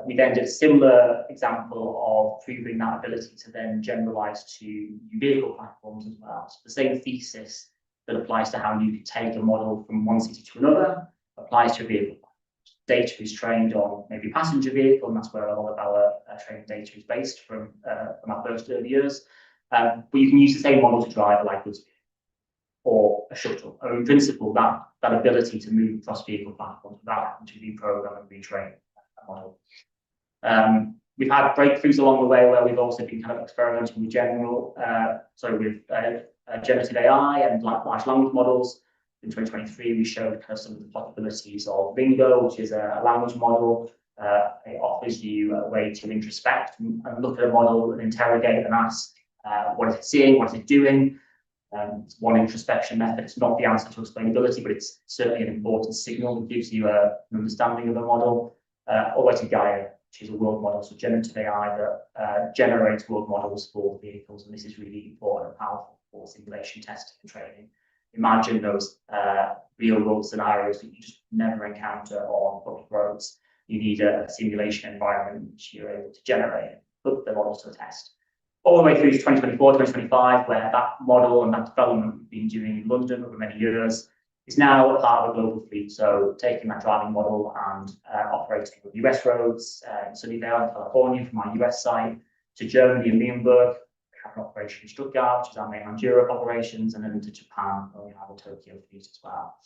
We then did a similar example of proving that ability to then generalize to new vehicle platforms as well. So the same thesis that applies to how you could take a model from one city to another applies to a vehicle platform. Data is trained on maybe a passenger vehicle, and that's where a lot of our training data is based from our first early years. But you can use the same model to drive a light goods vehicle or a shuttle, or in principle, that ability to move across vehicle platforms without having to reprogram and retrain that model. We've had breakthroughs along the way where we've also been kind of experimenting with generative AI and large language models. In 2023, we showed kind of some of the possibilities of Ringo, which is a language model. It offers you a way to introspect and look at a model and interrogate and ask, what is it seeing, what is it doing? It's one introspection method. It's not the answer to explainability, but it's certainly an important signal that gives you an understanding of the model. All the way to Gaia, which is a world model, so generative AI that generates world models for vehicles, and this is really important and powerful for simulation testing and training. Imagine those real world scenarios that you just never encounter on public roads. You need a simulation environment which you're able to generate, put the models to the test. All the way through to 2024, 2025, where that model and that development we've been doing in London over many years is now a part of a global fleet. So taking that driving model and operating on US roads in Sunnyvale in California from our US site to Germany and Nuremberg. We have an operation in Stuttgart, which is our mainland Europe operations, and then into Japan, where we have a Tokyo fleet as well.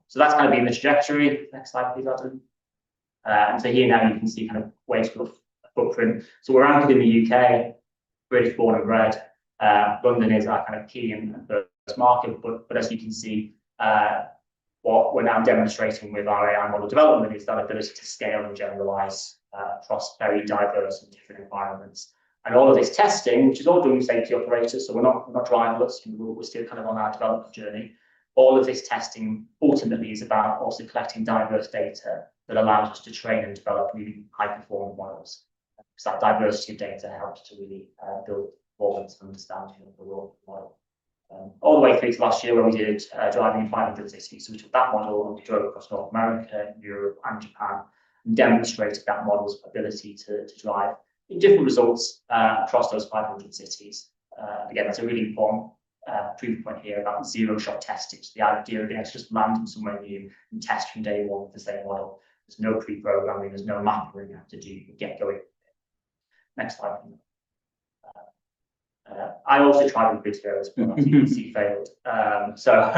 So that's kind of been the trajectory. Next slide, please, Adam. And so here now you can see kind of ways to footprint. So we're anchored in the UK, British born and bred. London is our kind of key and first market, but as you can see, what we're now demonstrating with our AI model development is that ability to scale and generalize across very diverse and different environments. And all of this testing, which is all done with safety operators, so we're not driverless, we're still kind of on our development journey. All of this testing ultimately is about also collecting diverse data that allows us to train and develop really high-performing models. Because that diversity of data helps to really build performance and understanding of the world model. All the way through to last year, where we did driving in 500 cities. So we took that model and we drove across North America, Europe, and Japan, and demonstrated that model's ability to drive in different results across those 500 cities. Again, that's a really important proof point here about zero-shot testing. So the idea of being able to just land somewhere new and test from day one with the same model. There's no pre-programming, there's no mapping you have to do. You get going. Next slide. I also tried with videos, but my TPC failed. So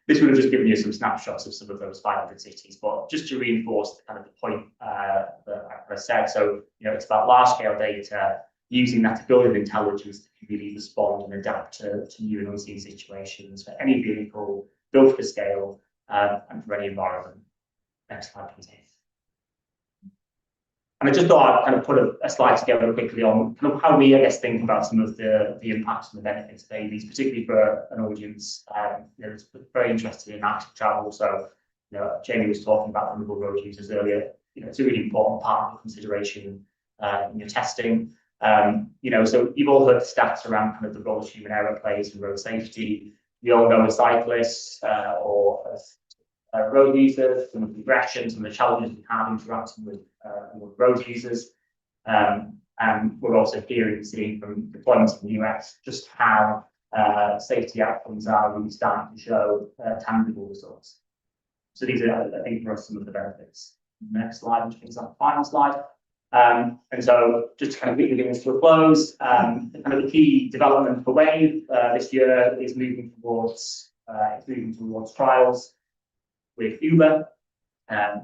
this would have just given you some snapshots of some of those 500 cities, but just to reinforce the kind of the point that I said. So, it's about large-scale data, using that to build an intelligence that can really respond and adapt to new and unseen situations for any vehicle, built for scale, and for any environment. Next slide, please. And I just thought I'd kind of put a slide together quickly on kind of how we, I guess, think about some of the impacts and the benefits of AVs, particularly for an audience that's very interested in active travel. So, Jamie was talking about vulnerable road users earlier. It's a really important part of consideration in your testing. So you've all heard the stats around kind of the role human error plays in road safety. We all know as cyclists or as road users, some of the aggressions and the challenges we have interacting with road users. And we're also hearing and seeing from deployments in the US just how safety outcomes are really starting to show tangible results. So these are, I think, for us, some of the benefits. Next slide, which is our final slide. And so just to kind of quickly bring this to a close, kind of the key development for Wave this year is moving towards trials with Uber.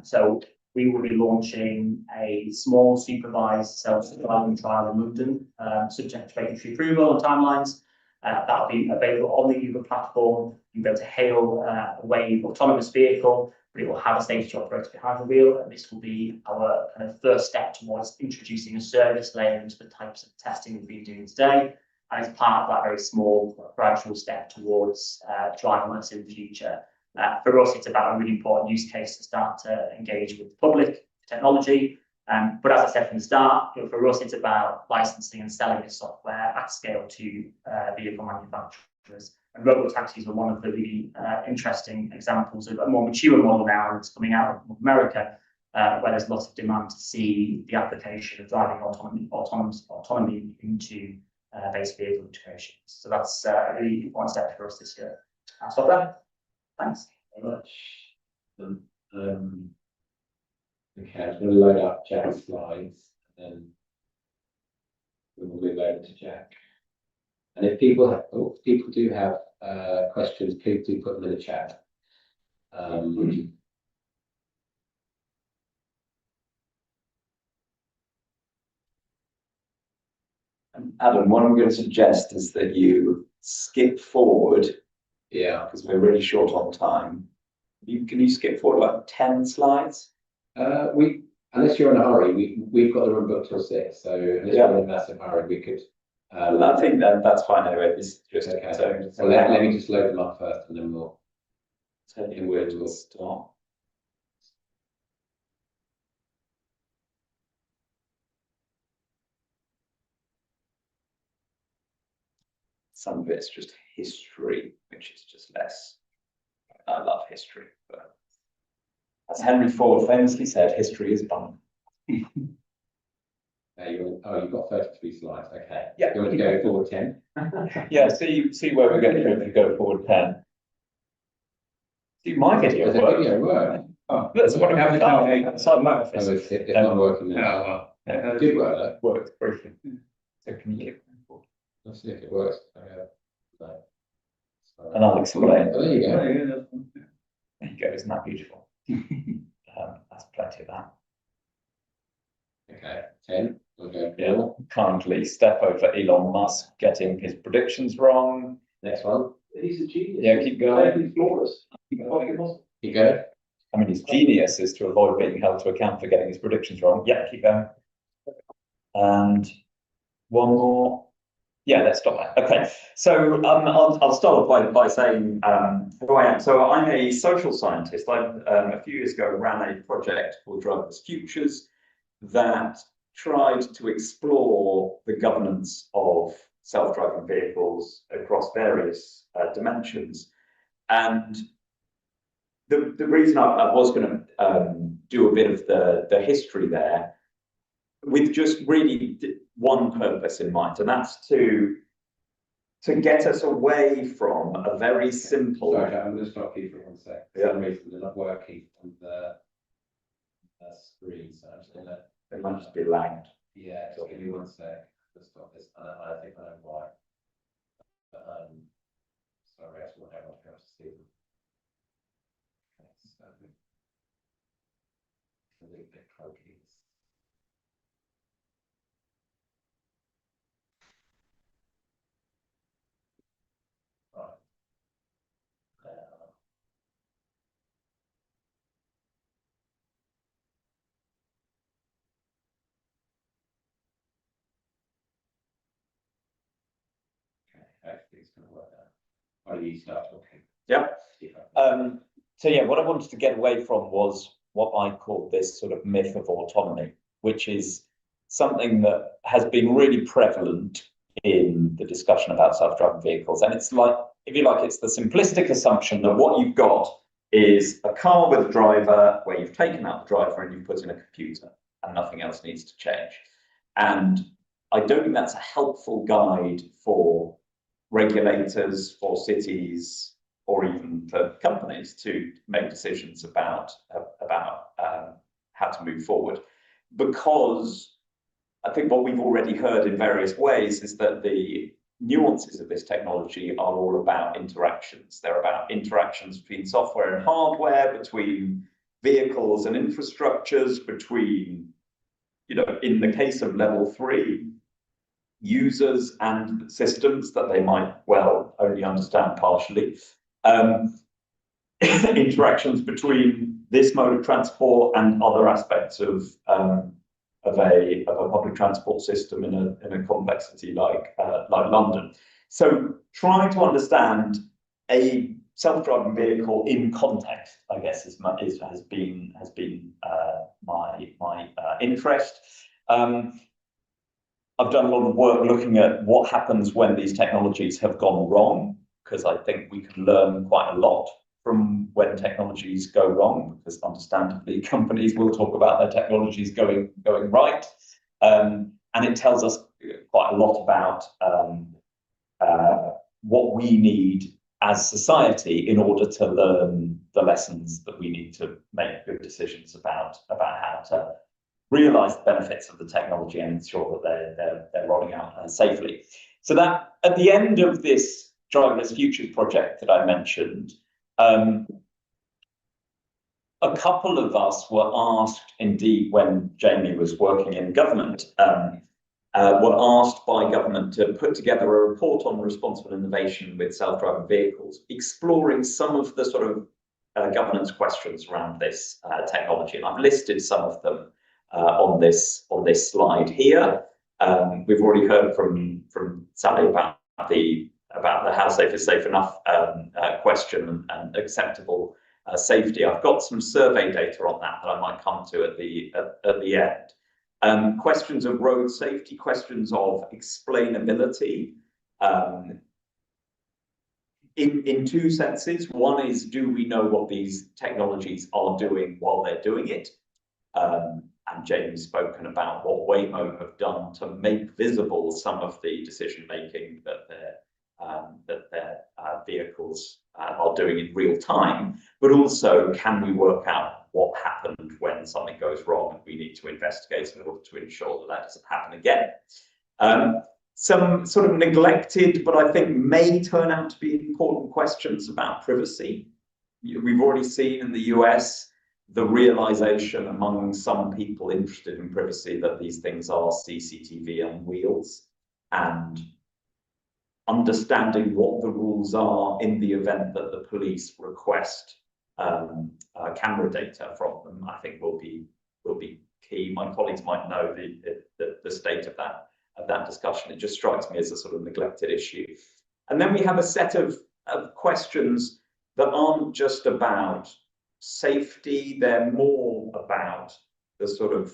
So we will be launching a small supervised self-driving trial in London, subject to regulatory approval and timelines. That'll be available on the Uber platform. You'll be able to hail a Wave autonomous vehicle, but it will have a safety operator behind the wheel. And this will be our kind of first step towards introducing a service layer into the types of testing we've been doing today. And it's part of that very small gradual step towards driverless in the future. For us, it's about a really important use case to start to engage with the public technology. But as I said from the start, for us, it's about licensing and selling this software at scale to vehicle manufacturers. And Robotaxis are one of the really interesting examples of a more mature model now that's coming out of North America, where there's lots of demand to see the application of driving autonomy into base vehicle integrations. So that's a really important step for us this year. I'll stop there. Thanks very much. Okay, I'm going to load up Jack's slides, and then we will move over to Jack. And if people do have questions, please do put them in the chat. Adam, what I'm going to suggest is that you skip forward. Yeah, because we're really short on time. Can you skip forward like 10 slides? Unless you're in a hurry, we've got the room booked till 6. So unless you're in a massive hurry, we could. I think that's fine anyway. It's just Okay, so so let me just load them up first, and then we'll turn your words will start. Some of it's just history, which is just less. I love history, but as Henry Ford famously said, history is fun. you've got 33 slides. Okay. Yeah. You want to go forward 10? Yeah, see where we're going to go forward 10. See my video Does the work. video work? Oh, That's what How I've did done that- outside my office. Oh, it's not working oh, now. well. It did work though. Worked briefly. So can you keep going forward? Let's see if it works. No. And I'll explain. Oh, there you go. Yeah, yeah, that's fine. There you go, isn't that beautiful? That's plenty of that. Okay, 10. We'll go Yeah, four. kindly step over Elon Musk getting his predictions wrong. Next one. He's a genius. Yeah, keep going. Totally flawless. You go. I mean, his genius is to avoid being held to account for getting his predictions wrong. Yeah, keep going. And one more. Yeah, let's stop that. Okay, so I'll start off by saying who I am. So I'm a social scientist. I a few years ago ran a project called Driverless Futures that tried to explore the governance of self-driving vehicles across various dimensions. And the reason I was going to do a bit of the history there with just really one purpose in mind, and that's to get us away from a very simple. Sorry, I'm going to stop you for 1 sec. For some reason, they're not working on the screen, so I'm just going to. They might just be lagged. Yeah, just give me 1 sec. Let's stop this. I think I know why. But, sorry, I just want everyone to be able to see them. Okay, so a little bit clunky. Right. Hopefully it's going to work out. Why don't you start talking? Yeah. So yeah, what I wanted to get away from was what I call this sort of myth of autonomy, which is something that has been really prevalent in the discussion about self-driving vehicles. And it's like, if you like, it's the simplistic assumption that what you've got is a car with a driver where you've taken out the driver and you've put in a computer and nothing else needs to change. And I don't think that's a helpful guide for regulators, for cities, or even for companies to make decisions about how to move forward. Because I think what we've already heard in various ways is that the nuances of this technology are all about interactions. They're about interactions between software and hardware, between vehicles and infrastructures, between, you know, in the case of level 3, users and systems that they might well only understand partially. Interactions between this mode of transport and other aspects of a public transport system in a complexity like London. So trying to understand a self-driving vehicle in context, I guess, has been my interest. I've done a lot of work looking at what happens when these technologies have gone wrong, because I think we can learn quite a lot from when technologies go wrong, because understandably companies will talk about their technologies going right. And it tells us quite a lot about what we need as society in order to learn the lessons that we need to make good decisions about how to realize the benefits of the technology and ensure that they're rolling out safely. So that at the end of this Driverless Futures project that I mentioned, a couple of us were asked, indeed, when Jamie was working in government, were asked by government to put together a report on responsible innovation with self-driving vehicles, exploring some of the sort of governance questions around this technology. And I've listed some of them on this slide here. We've already heard from Sally about the how safe is safe enough question and acceptable safety. I've got some survey data on that I might come to at the end. Questions of road safety, questions of explainability. In two senses. One is, do we know what these technologies are doing while they're doing it? And Jamie's spoken about what Waymo have done to make visible some of the decision making that their vehicles are doing in real time. But also, can we work out what happened when something goes wrong and we need to investigate in order to ensure that doesn't happen again? Some sort of neglected, but I think may turn out to be important questions about privacy. We've already seen in the US the realization among some people interested in privacy that these things are CCTV on wheels, and understanding what the rules are in the event that the police request camera data from them, I think will be key. My colleagues might know the state of that discussion. It just strikes me as a sort of neglected issue. And then we have a set of questions that aren't just about safety, they're more about the sort of,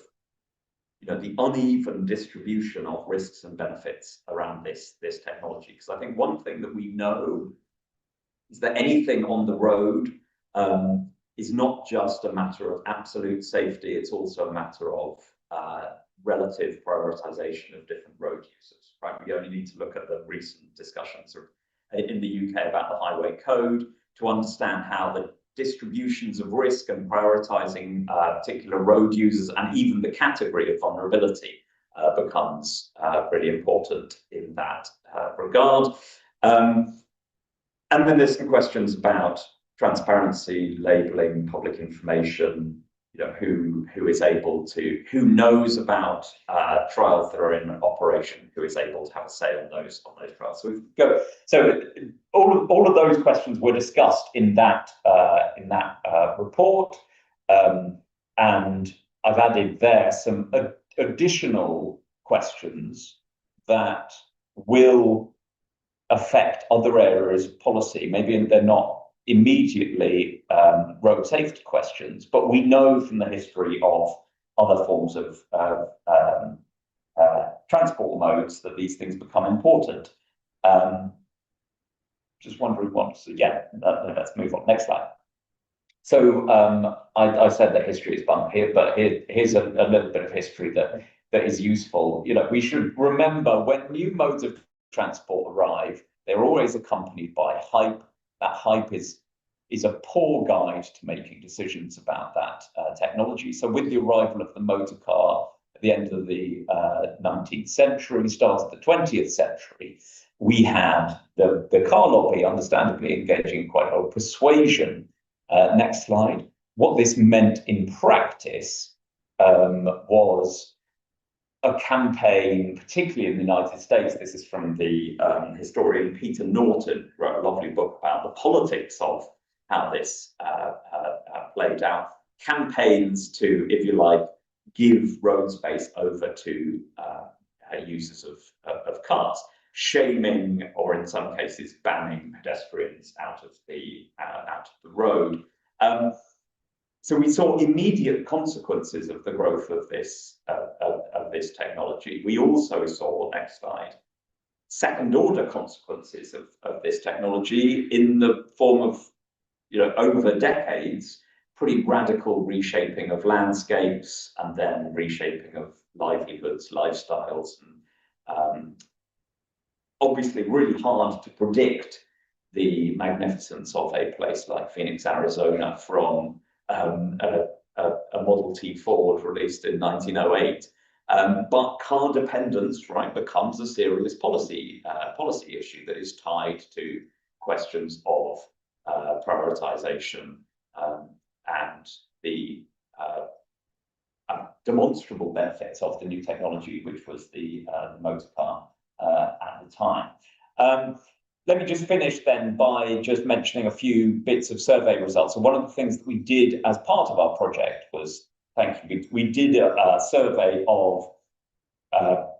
the uneven distribution of risks and benefits around this technology. Because I think one thing that we know is that anything on the road is not just a matter of absolute safety, it's also a matter of relative prioritization of different road users, right? We only need to look at the recent discussions in the UK about the highway code to understand how the distributions of risk and prioritizing particular road users and even the category of vulnerability becomes really important in that regard. And then there's some questions about transparency, labeling, public information, who knows about trials that are in operation, who is able to have a say on those trials. So all of those questions were discussed in that report, and I've added there some additional questions that will affect other areas of policy. Maybe they're not immediately road safety questions, but we know from the history of other forms of transport modes that these things become important. Just wondering what, so yeah, let's move on. Next slide. So I said that history is bunk here, but here's a little bit of history that is useful. We should remember when new modes of transport arrive, they're always accompanied by hype. That hype is a poor guide to making decisions about that technology. So with the arrival of the motor car at the end of the 19th century, start of the 20th century, we had the car lobby understandably engaging in quite a lot of persuasion. Next slide. What this meant in practice was a campaign, particularly in the United States. This is from the historian Peter Norton, who wrote a lovely book about the politics of how this played out. Campaigns to, if you like, give road space over to users of cars, shaming or in some cases banning pedestrians out of the road. So we saw immediate consequences of the growth of this technology. We also saw, next slide, second order consequences of this technology in the form of, over decades, pretty radical reshaping of landscapes and then reshaping of livelihoods, lifestyles, and obviously really hard to predict the magnificence of a place like Phoenix, Arizona from a Model T Ford released in 1908. But car dependence, right, becomes a serious policy issue that is tied to questions of prioritization and the demonstrable benefits of the new technology, which was the motor car at the time. Let me just finish then by just mentioning a few bits of survey results. So one of the things that we did as part of our project was, we did a survey of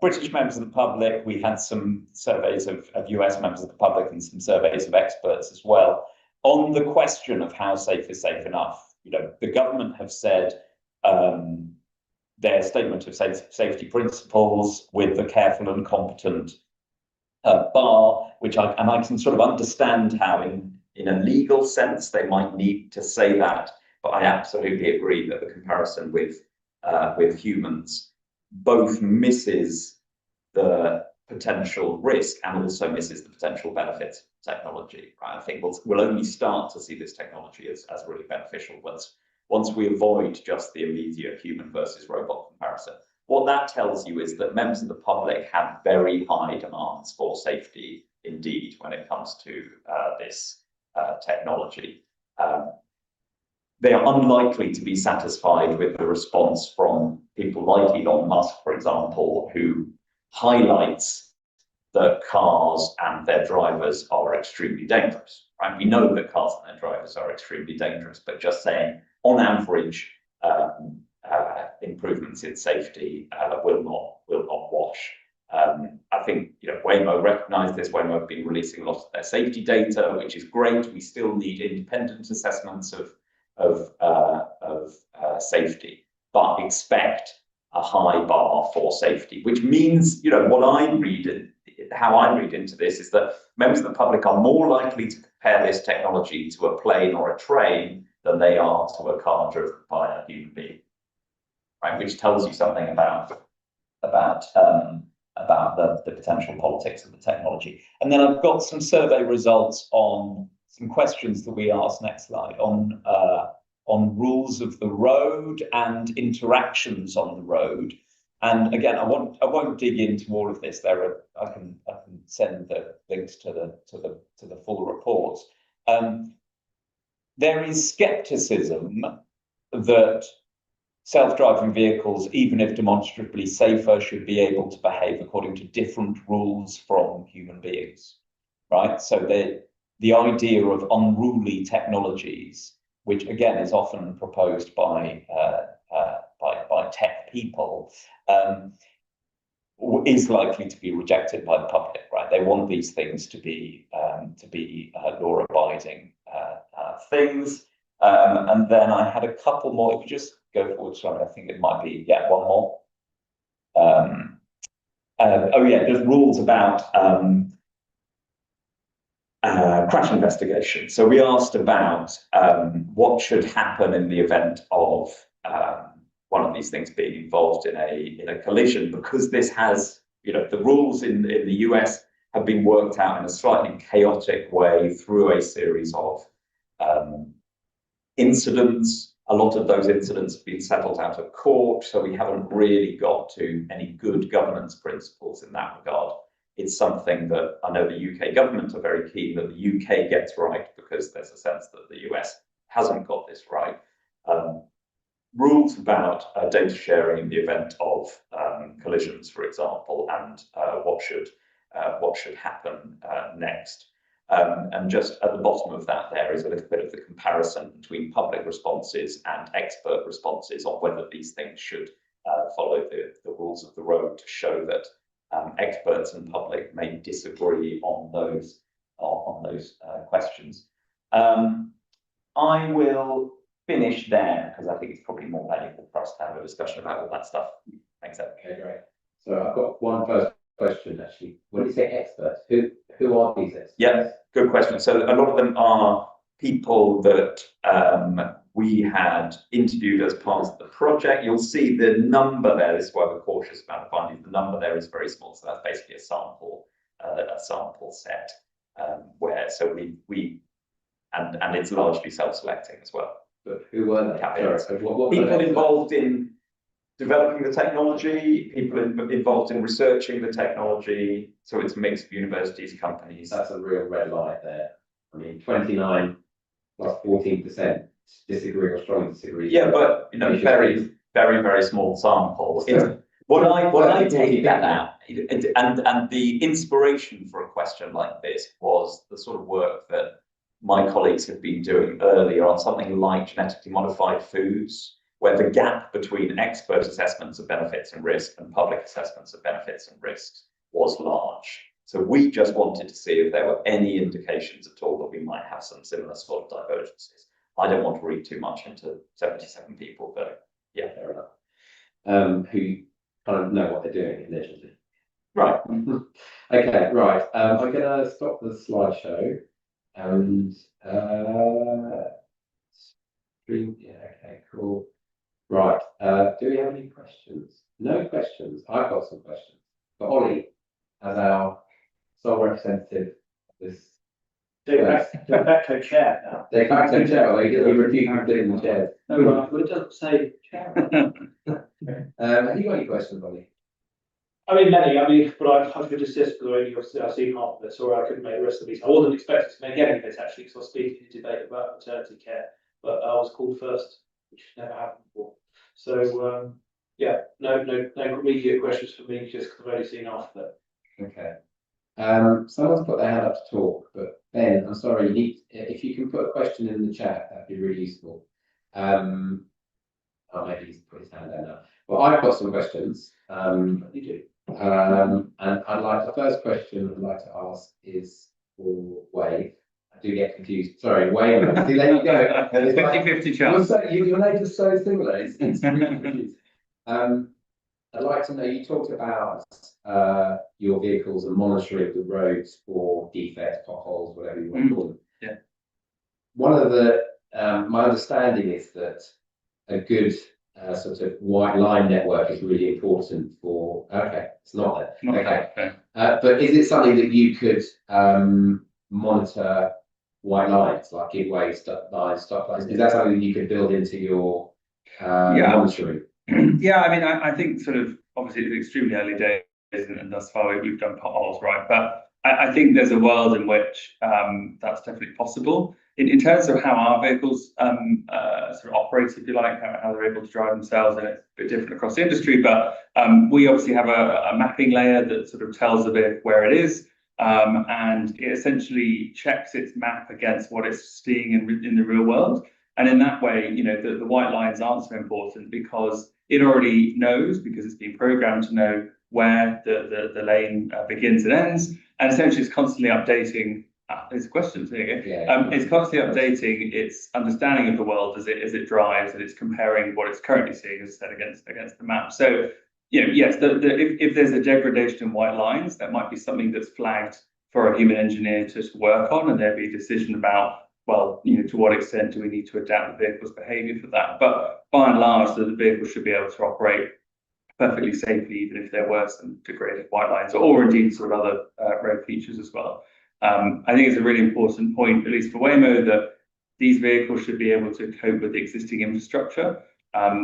British members of the public. We had some surveys of US members of the public and some surveys of experts as well on the question of how safe is safe enough. You know, the government have said their statement of safety principles with the careful and competent bar, which I can sort of understand how in a legal sense they might need to say that, but I absolutely agree that the comparison with humans both misses the potential risk and also misses the potential benefits of technology. Right? I think we'll only start to see this technology as really beneficial once we avoid just the immediate human versus robot comparison. What that tells you is that members of the public have very high demands for safety indeed when it comes to this technology. They are unlikely to be satisfied with the response from people like Elon Musk, for example, who highlights that cars and their drivers are extremely dangerous. Right? We know that cars and their drivers are extremely dangerous, but just saying on average, improvements in safety will not wash. I think Waymo recognised this. Waymo have been releasing a lot of their safety data, which is great. We still need independent assessments of safety, but expect a high bar for safety, which means what I read, how I read into this is that members of the public are more likely to compare this technology to a plane or a train than they are to a car driven by a human being. Right, which tells you something about the potential politics of the technology. And then I've got some survey results on some questions that we asked. Next slide, on rules of the road and interactions on the road. And again, I won't dig into all of this. I can send the links to the full reports. There is skepticism that self-driving vehicles, even if demonstrably safer, should be able to behave according to different rules from human beings, right? So the idea of unruly technologies, which again is often proposed by tech people, is likely to be rejected by the public, right? They want these things to be law-abiding things. And then I had a couple more. If you just go forward, sorry, I think it might be, one more. There's rules about crash investigation. So we asked about what should happen in the event of one of these things being involved in a collision, because this has, the rules in the US have been worked out in a slightly chaotic way through a series of incidents. A lot of those incidents have been settled out of court, so we haven't really got to any good governance principles in that regard. It's something that I know the UK government are very keen that the UK gets right, because there's a sense that the US hasn't got this right. Rules about data sharing in the event of collisions, for example, and what should happen next. And just at the bottom of that, there is a little bit of the comparison between public responses and expert responses on whether these things should follow the rules of the road, to show that experts and public may disagree on those questions. I will finish there because I think it's probably more valuable for us to have a discussion about all that stuff. Thanks, Ed. Okay, great. So I've got one first question actually. When you say experts, who are these experts? Yeah, good question. So a lot of them are people that we had interviewed as part of the project. You'll see the number there. This is why we're cautious about the findings. The number there is very small, so that's basically a sample set and it's largely self-selecting as well. But who were they? Sorry, people involved in developing the technology, people involved in researching the technology. So it's a mix of universities, companies. That's a real red light there. I mean, 29 plus 14% disagree or strongly disagree. Yeah, but very, very, very small samples. What I take out, and the inspiration for a question like this was the sort of work that my colleagues have been doing earlier on something like genetically modified foods, where the gap between expert assessments of benefits and risk and public assessments of benefits and risks was large. So we just wanted to see if there were any indications at all that we might have some similar sort of divergences. I don't want to read too much into 77 people, but yeah, fair enough. Who kind of know what they're doing initially. Right. Okay, right. I'm gonna stop the slideshow and stream. Yeah, okay, cool. Right. Do we have any questions? No questions. I've got some questions. But Ollie, as our sole representative of this. De facto chair now. De facto chair, although you refuse to sit in the chair. No, right, but it doesn't say chair. Have you got any questions, Ollie? I mean, many, but I could assist for the radio, I've seen half of this, or I couldn't make the rest of these. I wasn't expecting to make any of this actually, because I was speaking in a debate about maternity care, but I was called first, which never happened before. So, yeah, no immediate questions for me, just because I've only seen half of it. Okay. Someone's put their hand up to talk, but Ben, I'm sorry, if you can put a question in the chat, that'd be really useful. Oh, maybe he's put his hand down now. Well, I've got some questions. You do. And the first question I'd like to ask is for Wave. I do get confused. Sorry, Wave. See, there you go. 50-50 chance. Your names are so similar. It's really confusing. I'd like to know, you talked about your vehicles and monitoring the roads for defects, potholes, whatever you want to call them. Yeah. One of the, my understanding is that a good sort of white line network is really important for, okay, it's not there. Not okay. okay. But is it something that you could monitor white lines, like giveaways, stop lines? Is that something that you could build into your monitoring? Yeah, I mean, I think sort of obviously it's extremely early days, and thus far we've done potholes, right? But I think there's a world in which that's definitely possible. In terms of how our vehicles sort of operate, if you like, how they're able to drive themselves, and it's a bit different across the industry, but we obviously have a mapping layer that sort of tells the vehicle where it is, and it essentially checks its map against what it's seeing in the real world. And in that way, you know, the white lines aren't so important because it already knows, because it's been programmed to know where the lane begins and ends. And essentially it's constantly updating, there's questions, there you go. Yeah. It's constantly updating its understanding of the world as it drives, and it's comparing what it's currently seeing, as I said, against the map. So, you know, yes, if there's a degradation in white lines, that might be something that's flagged for a human engineer to work on, and there'd be a decision about, well, you know, to what extent do we need to adapt the vehicle's behaviour for that? But by and large, the vehicle should be able to operate perfectly safely, even if there were some degraded white lines, or indeed sort of other road features as well. I think it's a really important point, at least for Waymo, that these vehicles should be able to cope with the existing infrastructure.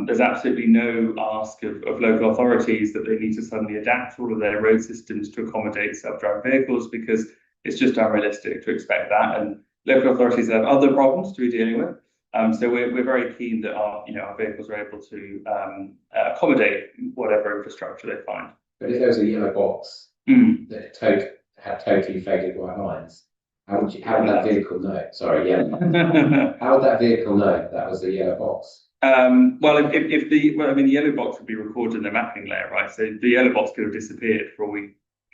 There's absolutely no ask of local authorities that they need to suddenly adapt all of their road systems to accommodate self-driving vehicles, because it's just unrealistic to expect that. And local authorities have other problems to be dealing with. So we're very keen that our vehicles are able to accommodate whatever infrastructure they find. But if there was a yellow box that had totally faded white lines, how would that vehicle know? Sorry, yeah. How would that vehicle know that was a yellow box? Well, the yellow box would be recorded in the mapping layer, right? So the yellow box could have disappeared for all we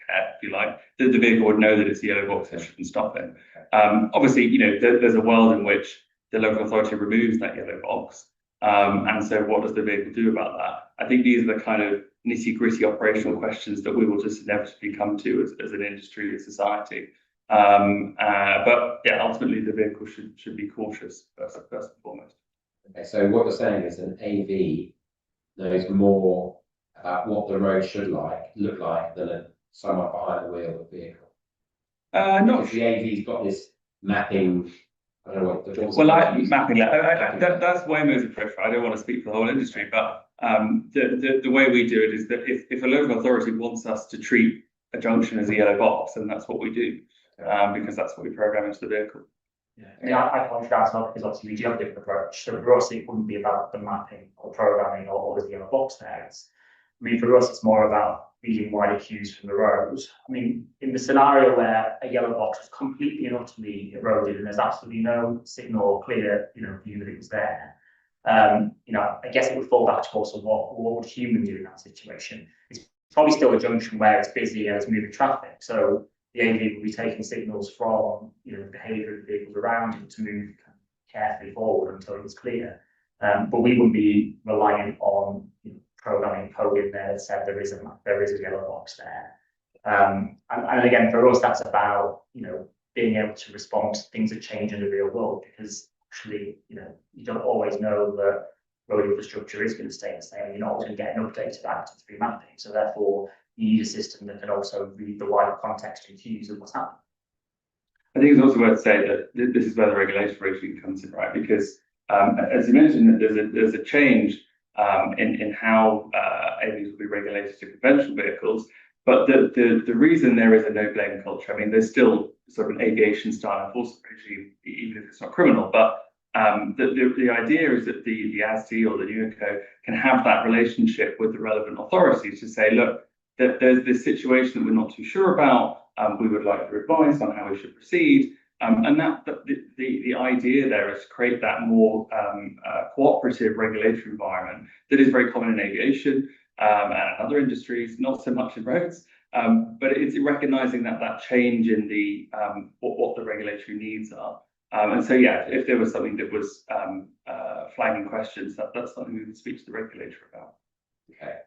care, if you like. The vehicle would know that it's a yellow box and shouldn't stop it. Obviously, you know, there's a world in which the local authority removes that yellow box. And so what does the vehicle do about that? I think these are the kind of nitty-gritty operational questions that we will just inevitably come to as an industry and society. But yeah, ultimately the vehicle should be cautious first and foremost. Okay, so what you're saying is an AV knows more about what the road should look like than someone behind the wheel of the vehicle. Because the AV's got this mapping. I don't know what the mapping layer. That's Waymo's approach. I don't want to speak for the whole industry, but the way we do it is that if a local authority wants us to treat a junction as a yellow box, then that's what we do, because that's what we program into the vehicle. Yeah, I contrast that because obviously we do have a different approach. So for us, it wouldn't be about the mapping or programming or the yellow box tags. I mean, for us, it's more about reading wider cues from the road. I mean, in the scenario where a yellow box is completely and utterly eroded and there's absolutely no signal or clear, view that it was there, I guess it would fall back to also what would a human do in that situation? It's probably still a junction where it's busy and it's moving traffic. So the AV will be taking signals from the behaviour of the vehicles around it to move carefully forward until it's clear. But we wouldn't be reliant on programming code in there that said there is a yellow box there. And again, for us, that's about being able to respond to things that change in the real world, because actually, you don't always know that road infrastructure is going to stay the same. You're not always going to get an updated active mapping. So therefore, you need a system that can also read the wider context and cues of what's happening. I think it's also worth to say that this is where the regulatory regime comes in, right? Because as you mentioned, there's a change in how AVs will be regulated to conventional vehicles. But the reason there is a no blame culture, I mean, there's still sort of an aviation style enforcement regime, even if it's not criminal. But the idea is that the ASD or the NUICO can have that relationship with the relevant authorities to say, look, there's this situation that we're not too sure about. We would like your advice on how we should proceed. And the idea there is to create that more cooperative regulatory environment that is very common in aviation and other industries, not so much in roads. But it's recognizing that change in the what the regulatory needs are. And so, yeah, if there was something that was flagging questions, that's something we would speak to the regulator about. Okay.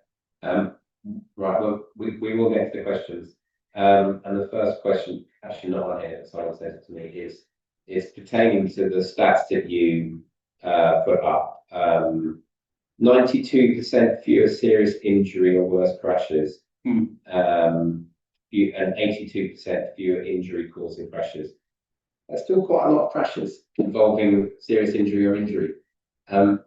Right. Well, we will get to the questions. And the first question, actually not on here, someone said it to me, is pertaining to the stats that you put up. 92% fewer serious injury or worse crashes, and 82% fewer injury-causing crashes. There's still quite a lot of crashes involving serious injury or injury. Can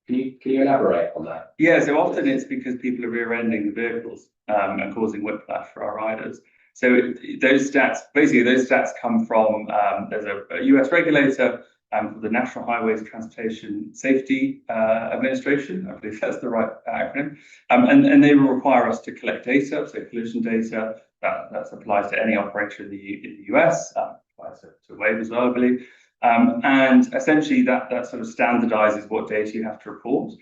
you elaborate on that? Yeah, so often it's because people are rear-ending the vehicles and causing whiplash for our riders. So those stats come from there's a US regulator for the National Highways Transportation Safety Administration. I believe that's the right acronym. And they will require us to collect data, so collision data that applies to any operator in the US, applies to Wave as well, I believe. And essentially that sort of standardizes what data you have to report.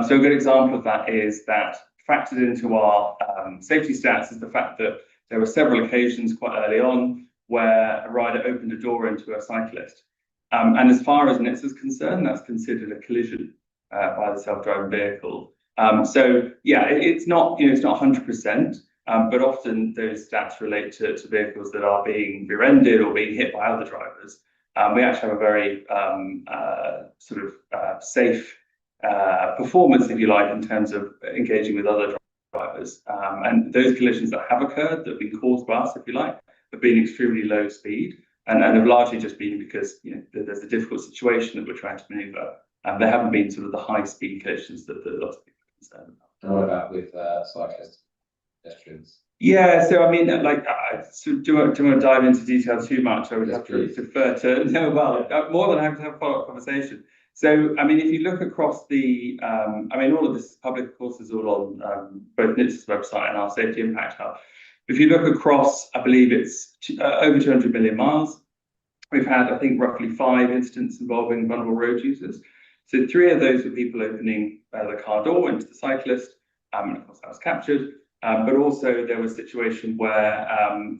So a good example of that is that factored into our safety stats is the fact that there were several occasions quite early on where a rider opened a door into a cyclist. And as far as NHTSA is concerned, that's considered a collision by the self-driving vehicle. So yeah, it's not 100%, but often those stats relate to vehicles that are being rear-ended or being hit by other drivers. We actually have a very safe performance, if you like, in terms of engaging with other drivers. And those collisions that have occurred, that have been caused by us, if you like, have been extremely low speed and have largely just been because there's a difficult situation that we're trying to manoeuvre. There haven't been sort of the high speed collisions that lots of people are concerned about. And what about with cyclists, pedestrians? Yeah, so I mean, do you want to dive into detail too much? I would have to defer to more than happy to have a follow-up conversation. So, I mean, if you look across the, all of this public, of course, is all on both NHTSA's website and our Safety Impact Hub. If you look across, I believe it's over 200 million miles. We've had, I think, roughly 5 incidents involving vulnerable road users. So 3 of those were people opening the car door into the cyclist, and of course that was captured. But also there was a situation where,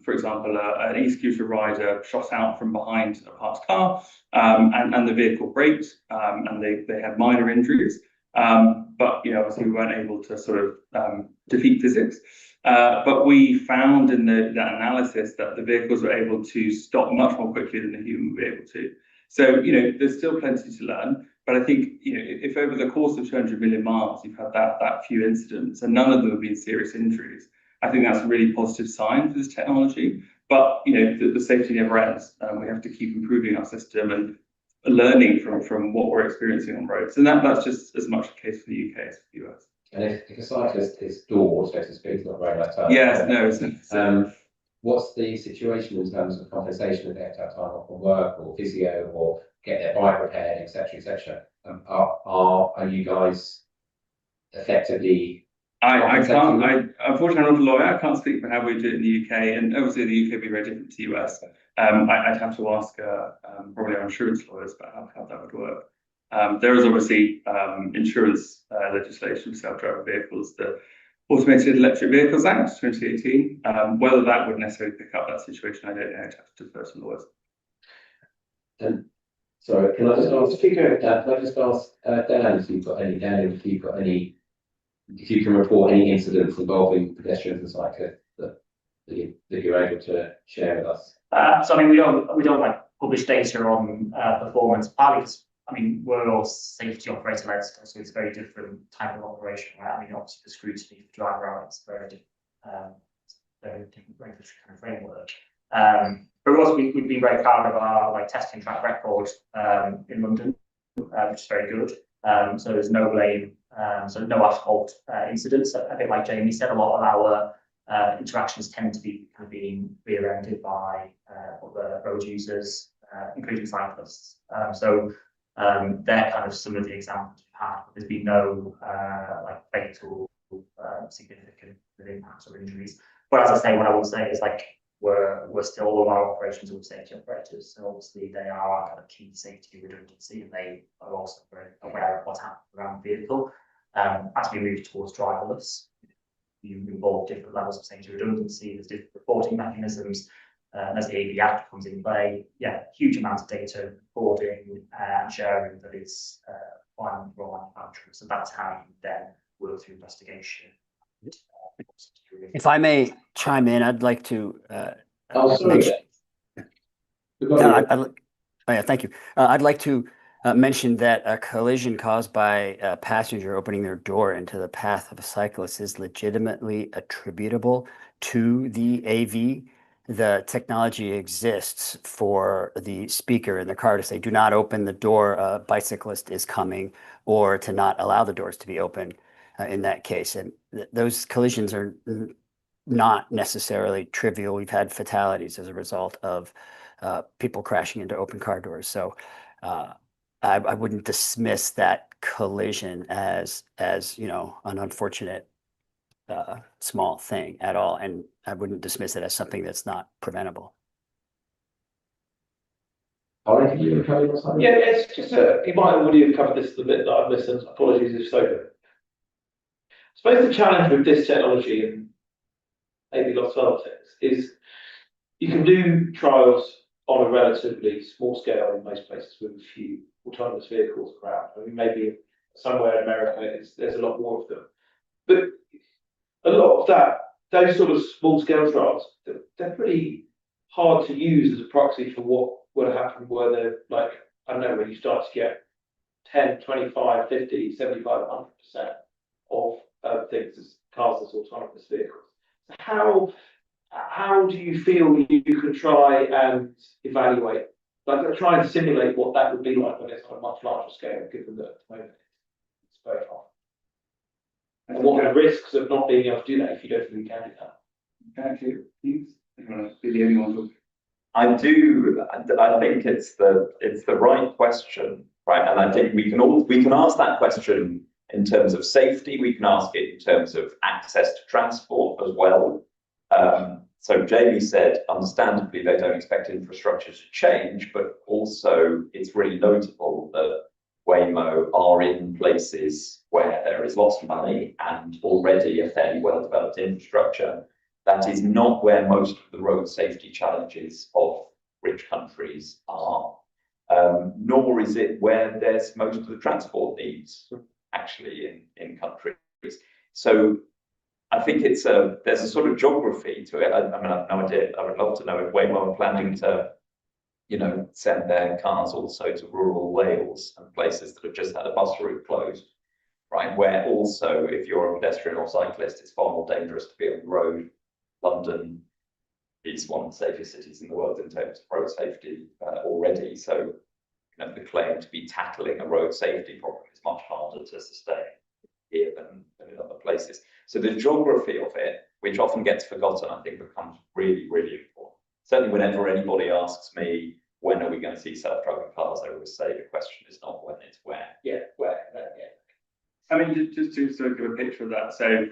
for example, an e-scooter rider shot out from behind a parked car, and the vehicle braked, and they had minor injuries. But obviously we weren't able to sort of defeat physics. But we found in that analysis that the vehicles were able to stop much more quickly than the human would be able to. So there's still plenty to learn. But I think if over the course of 200 million miles you've had that few incidents and none of them have been serious injuries, I think that's a really positive sign for this technology. But the safety never ends. We have to keep improving our system and learning from what we're experiencing on roads. And that's just as much the case for the UK as for the US. And if a cyclist is door, so to speak, not very much time. Yes, no, it's what's the situation in terms of compensation if they have to have time off from work or physio or get their bike repaired, etc., etc.? Are you guys effectively? Unfortunately, I'm not a lawyer. I can't speak for how we do it in the UK, and obviously the UK would be very different to the US. I'd have to ask probably our insurance lawyers about how that would work. There is obviously insurance legislation for self-driving vehicles, the Automated Electric Vehicles Act 2018. Whether that would necessarily pick up that situation, I don't know. I'd have to defer to lawyers. Sorry, can I just ask, can I just ask Dan if you've got any, Daniel, if you've got any, if you can report any incidents involving pedestrians and cyclists that you're able to share with us? So I mean, we don't like publish data on performance, partly because I mean we're all safety operator led, so it's a very different type of operation, right? I mean, obviously the scrutiny for driver hours is very different regulatory kind of framework. But also we've been very proud of our like testing track record in London, which is very good. So there's no blame, so no asphalt incidents. A bit like Jamie said, a lot of our interactions tend to be kind of being rear-ended by other road users, including cyclists. So they're kind of some of the examples we've had. But there's been no like fatal significant impacts or injuries. But as I say, what I will say is like we're still all of our operations with safety operators, so obviously they are our kind of key safety redundancy, and they are also very aware of what's happening around the vehicle. As we move towards driverless, you involve different levels of safety redundancy, there's different reporting mechanisms, as the AV Act comes in play, huge amounts of data recording and sharing that is required for all manufacturers. So that's how you then work through investigation. If I may chime in, I'd like to. Sorry. Thank you. I'd like to mention that a collision caused by a passenger opening their door into the path of a cyclist is legitimately attributable to the AV. The technology exists for the speaker in the car to say, do not open the door, a bicyclist is coming, or to not allow the doors to be open in that case. And those collisions are not necessarily trivial. We've had fatalities as a result of people crashing into open car doors. So I wouldn't dismiss that collision as you know, an unfortunate small thing at all, and I wouldn't dismiss it as something that's not preventable. Can you cover this? Yeah, it's just you might already have covered this a bit that I've listened. Apologies if so. I suppose the challenge with this technology and maybe lots of other things is you can do trials on a relatively small scale in most places with a few autonomous vehicles around. I mean, maybe somewhere in America there's a lot more of them, but a lot of those sort of small scale trials, they're pretty hard to use as a proxy for what would happen where they're like, I don't know, when you start to get 10, 25, 50, 75, 100% of things as cars as autonomous vehicles. So how do you feel you can try and evaluate, like try and simulate what that would be like when it's on a much larger scale, given that at the moment it's very hard? And what are the risks of not being able to do that if you don't really can do that? Thank you. Please, you want to be the only one to... I think it's the right question, right? And I think we can ask that question in terms of safety. We can ask it in terms of access to transport as well. So Jamie said, understandably, they don't expect infrastructure to change, but also it's really notable that Waymo are in places where there is lots of money and already a fairly well-developed infrastructure. That is not where most of the road safety challenges of rich countries are, nor is it where there's most of the transport needs actually in countries. So I think there's a sort of geography to it. I mean, I have no idea. I would love to know if Waymo are planning to, you know, send their cars also to rural Wales and places that have just had a bus route closed, right? Where also, if you're a pedestrian or cyclist, it's far more dangerous to be on the road. London is one of the safest cities in the world in terms of road safety already. So, you know, the claim to be tackling a road safety problem is much harder to sustain here than in other places. So the geography of it, which often gets forgotten, I think becomes really, really important. Certainly whenever anybody asks me, when are we going to see self-driving cars, I always say the question is not when, it's where. Yeah, where, I mean, just to sort of give a picture of that. So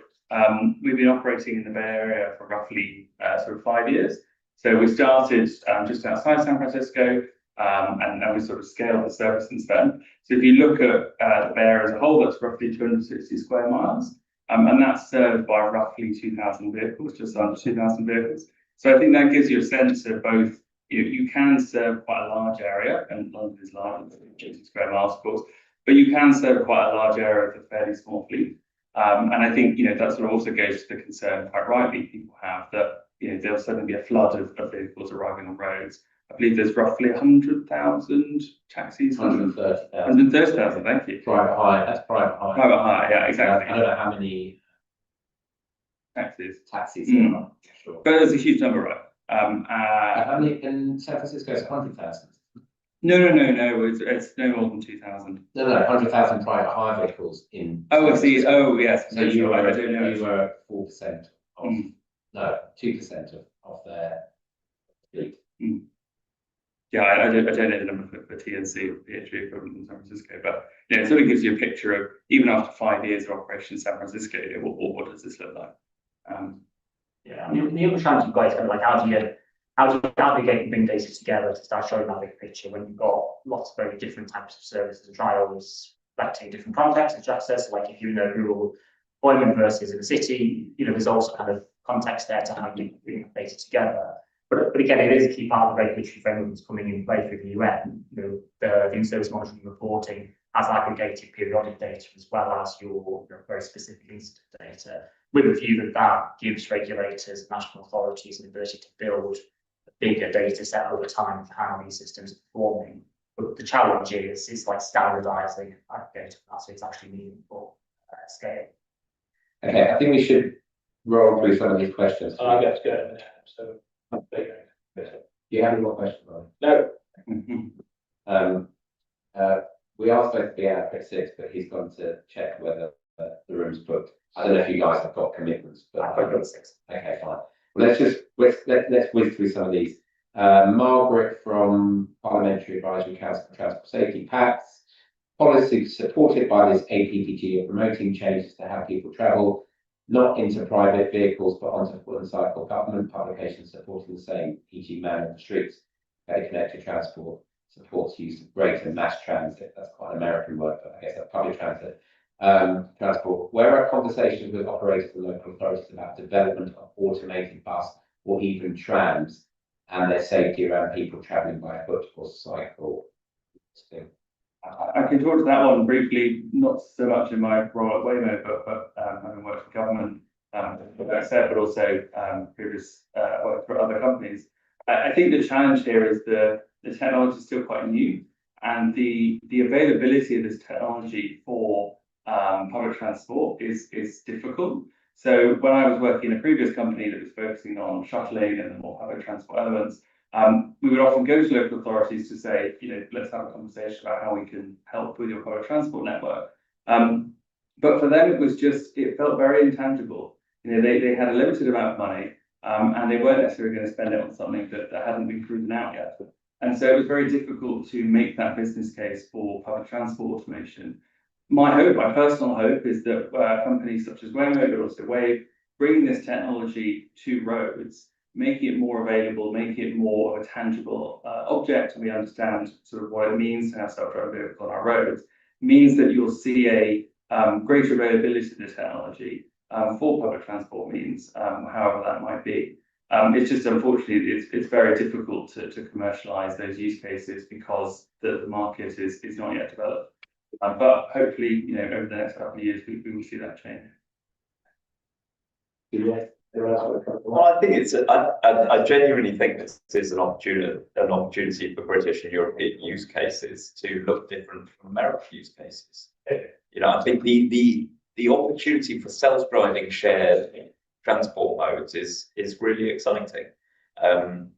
we've been operating in the Bay Area for roughly sort of 5 years. So we started just outside San Francisco. and we sort of scaled the service since then. So if you look at the Bay Area as a whole, that's roughly 260 square miles, and that's served by roughly 2,000 vehicles, just under 2,000 vehicles. So I think that gives you a sense of both. You can serve quite a large area, and London is larger than 50 square miles, of course, but you can serve quite a large area with a fairly small fleet. And I think that sort of also goes to the concern, quite rightly, people have that there'll suddenly be a flood of vehicles arriving on roads. I believe there's roughly 100,000 taxis. 130,000. 130,000, thank you. Private hire, that's private hire. Private hire, yeah, exactly. I don't know how many Taxis. there are, sure. But there's a huge number, right? How many in San Francisco? It's 100,000. No, it's no more than 2,000. No, 100,000 private hire vehicles in. Oh, I see. Oh, yes. So you were, I don't know. you were 4% of, no, 2% of their fleet. Yeah, I don't know the number for TNC or PHV equivalent in San Francisco, but it sort of gives you a picture of, even after 5 years of operation in San Francisco, what does this look like? Yeah, I mean, the other challenge you've got is kind of like how do you navigate and bring data together to start showing that big picture when you've got lots of very different types of services and trials reflecting different contexts and access. Like if you're in a rural employment versus in a city, there's also kind of context there to how you bring data together. But again, it is a key part of the regulatory framework that's coming in play through the UN. The in-service monitoring and reporting has aggregated periodic data as well as your very specific incident data, with a view that gives regulators, national authorities, an ability to build a bigger data set over time for how these systems are performing. But the challenge is like standardizing that data so it's actually meaningful scale. Okay, I think we should roll through some of these questions. I get to go in a minute, so. Do you have any more questions, No. We are supposed to be out at 6, but he's gone to check whether the room's booked. I don't know if you guys have got commitments, but I've got 6. Okay, fine. Well, let's whiz through some of these. Margaret from Parliamentary Advisory Council for Transport Safety, PATS. Policy supported by this APPG of promoting changes to how people travel, not into private vehicles, but onto foot and cycle. Government publications supporting the same, e.g. man on the streets. Better connected transport supports use of greater mass transit. That's quite an American word, but I guess that's public transit. Transport. Where are conversations with operators and local authorities about development of automated bus or even trams and their safety around people travelling by foot or cycle? I can talk to that one briefly, not so much in my role at Waymo, but having worked for government, but also previous work for other companies. I think the challenge here is the technology is still quite new, and the availability of this technology for public transport is difficult. So when I was working in a previous company that was focusing on shuttling and the more public transport elements, we would often go to local authorities to say, let's have a conversation about how we can help with your public transport network. But for them, it felt very intangible. They had a limited amount of money, and they weren't necessarily going to spend it on something that hadn't been proven out yet. And so it was very difficult to make that business case for public transport automation. My personal hope, is that companies such as Waymo, but also Wave, bring this technology to roads, making it more available, making it more of a tangible object, and we understand sort of what it means to have self-driving vehicles on our roads, means that you'll see a greater availability of the technology for public transport means, however that might be. It's just, unfortunately, it's very difficult to commercialize those use cases because the market is not yet developed. But hopefully, over the next couple of years, we will see that change. Well, I think I genuinely think this is an opportunity for British and European use cases to look different from American use cases. I think the opportunity for self-driving shared transport modes is really exciting. And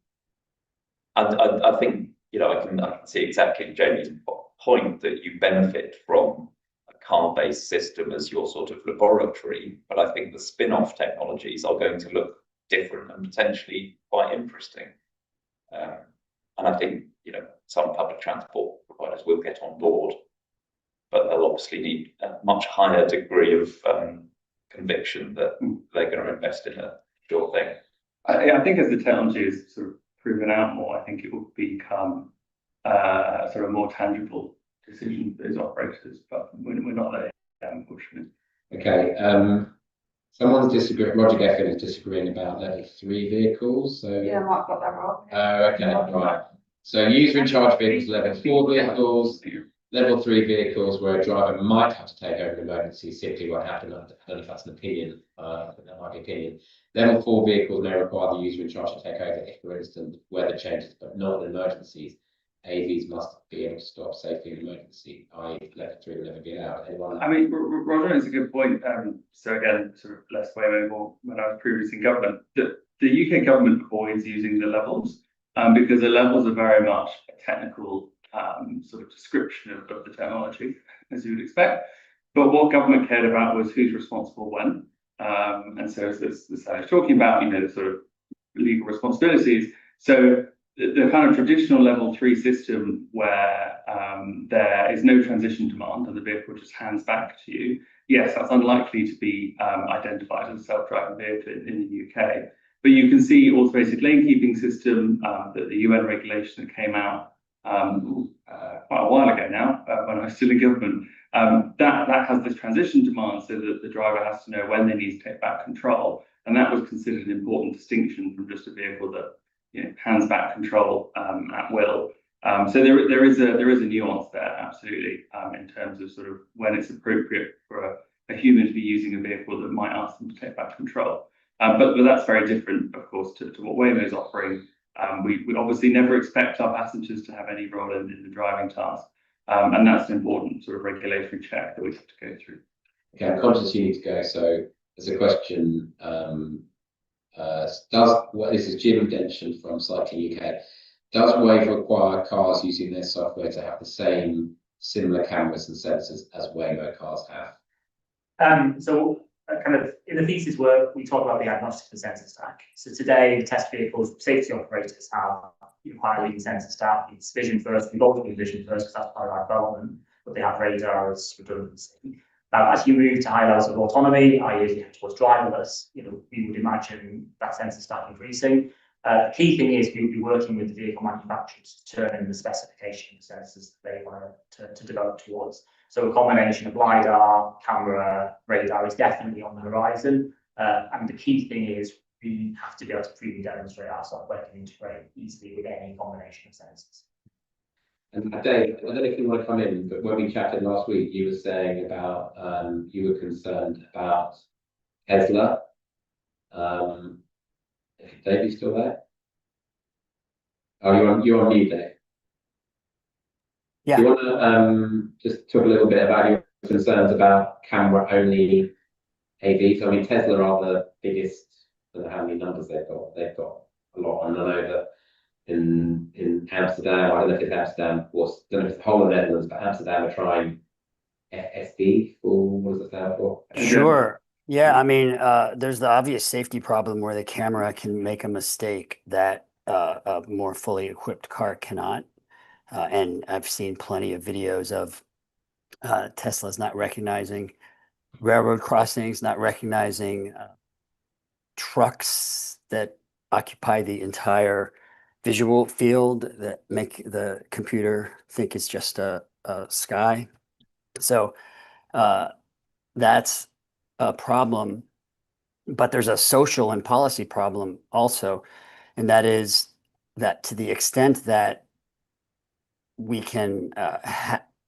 I think I can see exactly Jamie's point that you benefit from a car-based system as your sort of laboratory, but I think the spin-off technologies are going to look different and potentially quite interesting. And I think some public transport providers will get on board, but they'll obviously need a much higher degree of conviction that they're going to invest in a sure thing. I think as the technology is sort of proven out more, I think it will become sort of more tangible decision for those operators, but we're not there yet, unfortunately. Okay, someone's disagreeing, Roger Geffen is disagreeing about level 3 vehicles, so. Yeah, Mark got that wrong. Oh, okay, right. So user in charge vehicles, level 4 vehicles, level 3 vehicles where a driver might have to take over an emergency, simply what happened. I don't know if that's an opinion, but that might be opinion. Level 4 vehicles may require the user in charge to take over if, for instance, weather changes, but not in emergencies. AVs must be able to stop safely in emergency, i.e. level 3 will never be allowed. Anyone? I mean, Roger makes a good point. So again, sort of less Waymo more when I was previously in government. The UK government avoids using the levels because the levels are very much a technical sort of description of the technology, as you would expect. But what government cared about was who's responsible when. And so as I was talking about, you know, the sort of legal responsibilities. So the kind of traditional level 3 system where there is no transition demand and the vehicle just hands back to you, yes, that's unlikely to be identified as a self-driving vehicle in the UK. But you can see automated lane keeping system, that the UN regulation that came out quite a while ago now, when I was still in government, that has this transition demand so that the driver has to know when they need to take back control. And that was considered an important distinction from just a vehicle that, you know, hands back control at will. So there is a nuance there, absolutely, in terms of sort of when it's appropriate for a human to be using a vehicle that might ask them to take back control. But that's very different, of course, to what Waymo is offering. We obviously never expect our passengers to have any role in the driving task, and that's an important sort of regulatory check that we have to go through. Okay, I'm conscious you need to go, so there's a question. This is Jim Dention from Cycling UK. Does Wave require cars using their software to have the same similar cameras and sensors as Waymo cars have? So kind of in the thesis work, we talk about the agnostic and sensor stack. So today, test vehicles, safety operators have high-leading sensor stack. It's vision first. We've always been vision first because that's part of our development, but they have radar as redundancy. As you move to high levels of autonomy, i.e. as you head towards driverless, you know, we would imagine that sensor stack increasing. The key thing is we would be working with the vehicle manufacturers to determine the specification of sensors that they want to develop towards. So a combination of LiDAR, camera, radar is definitely on the horizon. And the key thing is we have to be able to freely demonstrate our software can integrate easily with any combination of sensors. And Dave, I don't know if you want to come in, but when we chatted last week, you were saying about you were concerned about Tesla. Dave, you still there? Oh, you're on mute, Dave. Yeah. Do you want to just talk a little bit about your concerns about camera-only AVs? I mean, Tesla are the biggest. I don't know how many numbers they've got. They've got a lot, and I know that in Amsterdam, I don't know if it's Amsterdam or I don't know if it's the whole of the Netherlands, but Amsterdam are trying FSD for, what does it stand for? Sure. Yeah, I mean, there's the obvious safety problem where the camera can make a mistake that a more fully equipped car cannot. And I've seen plenty of videos of Tesla's not recognizing railroad crossings, not recognizing trucks that occupy the entire visual field that make the computer think it's just a sky. So that's a problem. But there's a social and policy problem also, and that is that to the extent that we can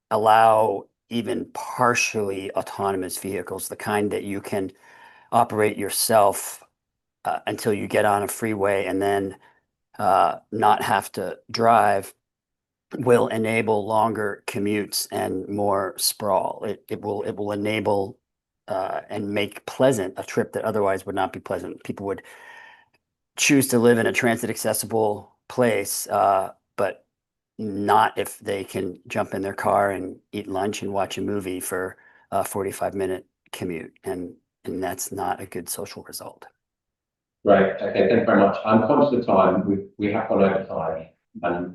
allow even partially autonomous vehicles, the kind that you can operate yourself until you get on a freeway and then not have to drive, will enable longer commutes and more sprawl. It will enable and make pleasant a trip that otherwise would not be pleasant. People would choose to live in a transit accessible place, but not if they can jump in their car and eat lunch and watch a movie for a 45-minute commute. And that's not a good social result. Right. Okay, thank you very much. I'm conscious of time. We have gone over time, and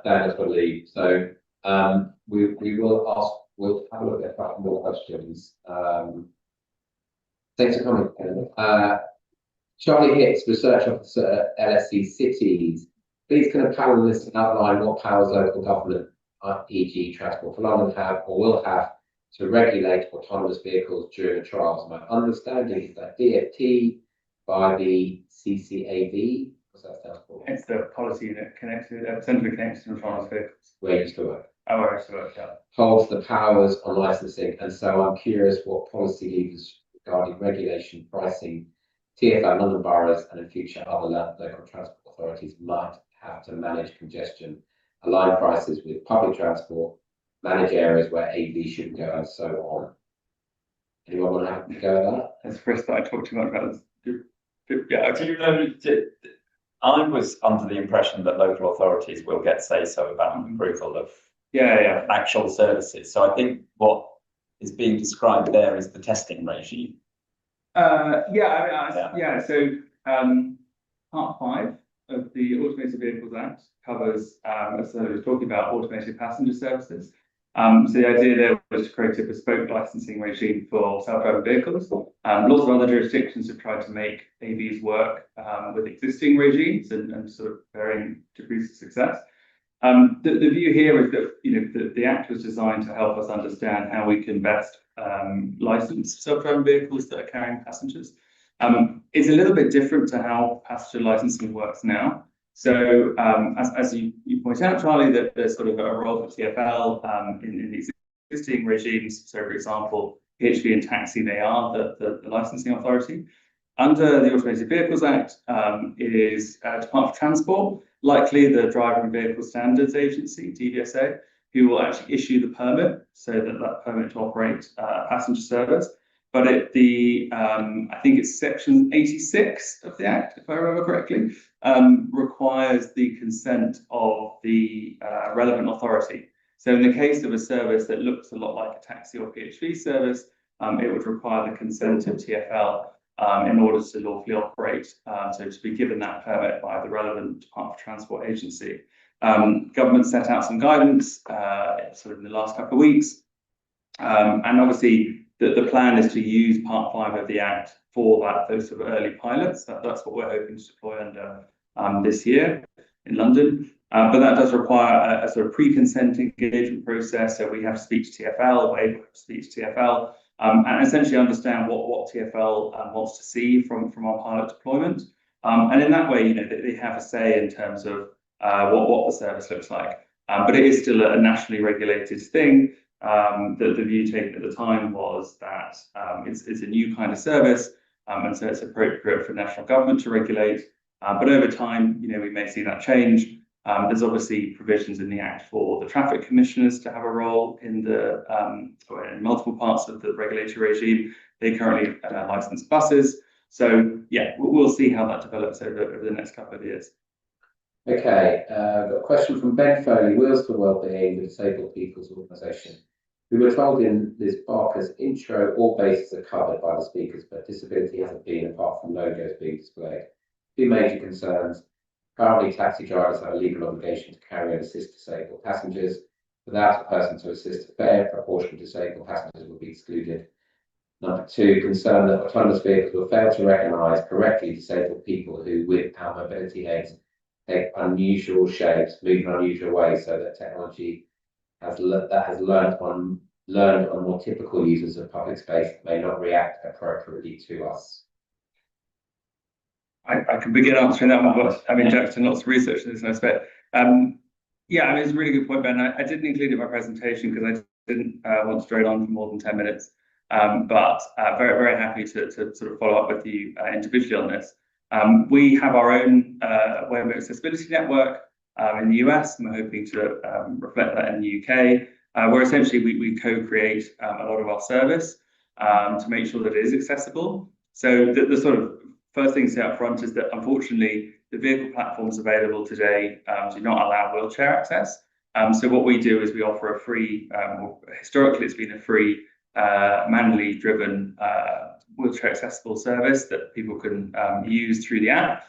Dan has got to leave. So we'll have a look at a couple more questions. Thanks for coming. Charlie Hicks, research officer at LSE Cities. Please can a panelist outline what powers local government, e.g. Transport for London, have or will have to regulate autonomous vehicles during the trials? My understanding is that DFT by the CCAV, what's that stand for? It's the policy that connected, centrally connected to autonomous vehicles. Where you used to work. Oh, where I used to work, yeah. Holds the powers on licensing, and so I'm curious what policy levers regarding regulation, pricing, TfL, London boroughs, and in future other local transport authorities might have to manage congestion, align prices with public transport, manage areas where AV shouldn't go, and so on. Anyone want to have a go at that? That's Chris that I talked too much about this. Yeah, Do you know, I was under the impression that local authorities will get say-so about approval of yeah. actual services. So I think what is being described there is the testing regime. Yeah. So Part 5 of the Automated Vehicles Act covers, as I was talking about, automated passenger services. So the idea there was to create a bespoke licensing regime for self-driving vehicles. Lots of other jurisdictions have tried to make AVs work with existing regimes and sort of varying degrees of success. The view here is that the Act was designed to help us understand how we can best license self-driving vehicles that are carrying passengers. It's a little bit different to how passenger licensing works now. So as you point out, Charlie, that there's sort of a role for TfL in the existing regimes. So for example, PHV and taxi, they are the licensing authority. Under the Automated Vehicles Act, it is Department of Transport, likely the Driver and Vehicle Standards Agency, DVSA, who will actually issue the permit, so that permit to operate passenger service. But I think it's section 86 of the Act, if I remember correctly, requires the consent of the relevant authority. So in the case of a service that looks a lot like a taxi or PHV service, it would require the consent of TfL in order to lawfully operate, so to be given that permit by the relevant Department of Transport agency. Government set out some guidance sort of in the last couple of weeks, and obviously the plan is to use Part 5 of the Act for those sort of early pilots. That's what we're hoping to deploy under this year in London. But that does require a sort of pre-consent engagement process. So we have to speak to TfL, we're able to speak to TfL, and essentially understand what TfL wants to see from our pilot deployment. And in that way, they have a say in terms of what the service looks like. But it is still a nationally regulated thing. The view taken at the time was that it's a new kind of service, and so it's appropriate for national government to regulate. But over time, we may see that change. There's obviously provisions in the Act for the traffic commissioners to have a role in in multiple parts of the regulatory regime. They currently license buses. So yeah, we'll see how that develops over the next couple of years. Okay, got a question from Ben Foley, Wheels for Wellbeing, the Disabled People's Organisation. We were told in Liz Barker's intro, all bases are covered by the speakers, but disability hasn't been, apart from logos being displayed. Two major concerns. Currently, taxi drivers have a legal obligation to carry and assist disabled passengers. Without a person to assist, a fair proportion of disabled passengers will be excluded. Number two, concern that autonomous vehicles will fail to recognise correctly disabled people who, with our mobility aids, take unusual shapes, move in unusual ways, so that technology has learned on more typical users of public space that may not react appropriately to us. I can begin answering that one, but I mean, Jack's done lots of research in this aspect. Yeah, I mean, it's a really good point, Ben. I didn't include it in my presentation because I didn't want to drone on for more than 10 minutes. But very, very happy to sort of follow up with you individually on this. We have our own web accessibility network in the US, and we're hoping to reflect that in the UK, where essentially we co-create a lot of our service to make sure that it is accessible. So the sort of first thing to say up front is that unfortunately the vehicle platforms available today do not allow wheelchair access. So what we do is we offer a free, historically it's been a free manually driven wheelchair accessible service that people can use through the app.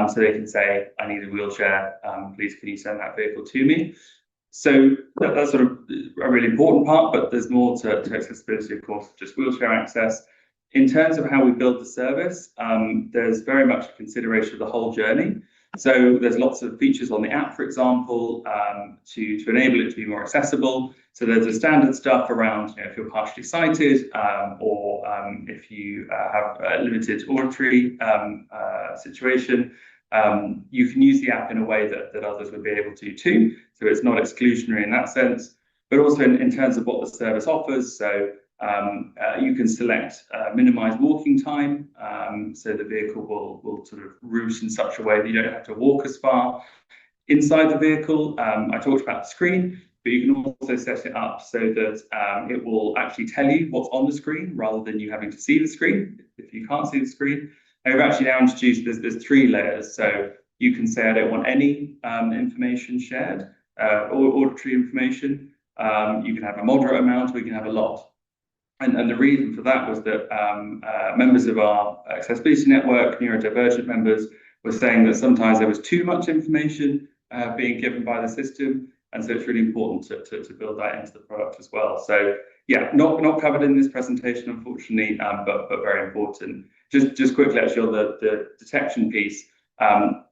So they can say, I need a wheelchair, please can you send that vehicle to me? So that's sort of a really important part, but there's more to accessibility, of course, just wheelchair access. In terms of how we build the service, there's very much a consideration of the whole journey. So there's lots of features on the app, for example, to enable it to be more accessible. So there's the standard stuff around, if you're partially sighted, or if you have a limited auditory situation, you can use the app in a way that others would be able to too. So it's not exclusionary in that sense, but also in terms of what the service offers. So you can select minimize walking time, so the vehicle will sort of route in such a way that you don't have to walk as far inside the vehicle. I talked about the screen, but you can also set it up so that it will actually tell you what's on the screen rather than you having to see the screen if you can't see the screen. And we've actually now introduced there's 3 layers, so you can say I don't want any information shared, or auditory information. You can have a moderate amount, or you can have a lot. And the reason for that was that members of our accessibility network, neurodivergent members, were saying that sometimes there was too much information being given by the system, and so it's really important to build that into the product as well. So yeah, not covered in this presentation, unfortunately, but very important. Just quickly, actually, on the detection piece.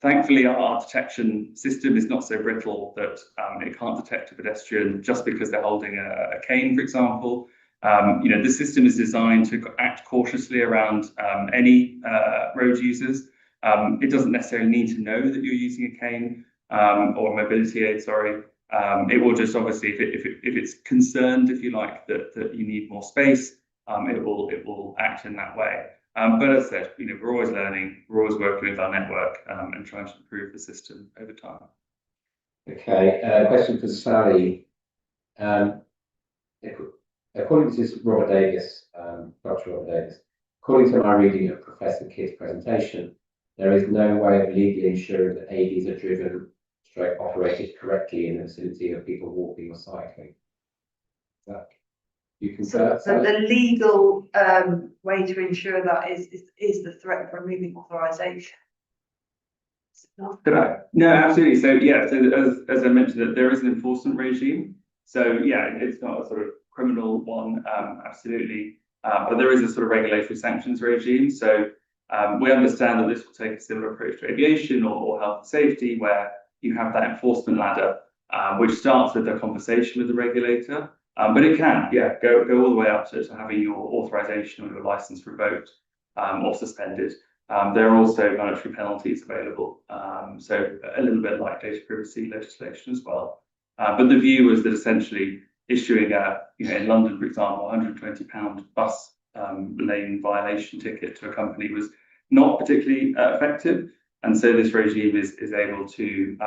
Thankfully, our detection system is not so brittle that it can't detect a pedestrian just because they're holding a cane, for example. The system is designed to act cautiously around any road users. It doesn't necessarily need to know that you're using a cane or a mobility aid, sorry. It will just obviously, if it's concerned, if you like, that you need more space, it will act in that way. But as I said, we're always learning, we're always working with our network and trying to improve the system over time. Okay, question for Sally. According to this Dr. Robert Davis, according to my reading of Professor Kidd's presentation, there is no way of legally ensuring that AVs are driven straight operated correctly in the vicinity of people walking or cycling. You can So the legal way to ensure that is the threat of removing authorization. No, absolutely. So yeah, so as I mentioned, that there is an enforcement regime. So yeah, it's not a sort of criminal one, absolutely, but there is a sort of regulatory sanctions regime. So we understand that this will take a similar approach to aviation or health and safety, where you have that enforcement ladder, which starts with a conversation with the regulator, but it can, go all the way up to having your authorization or your license revoked or suspended. There are also monetary penalties available, so a little bit like data privacy legislation as well. But the view was that essentially issuing in London, for example, £120 bus lane violation ticket to a company was not particularly effective. And so this regime is able to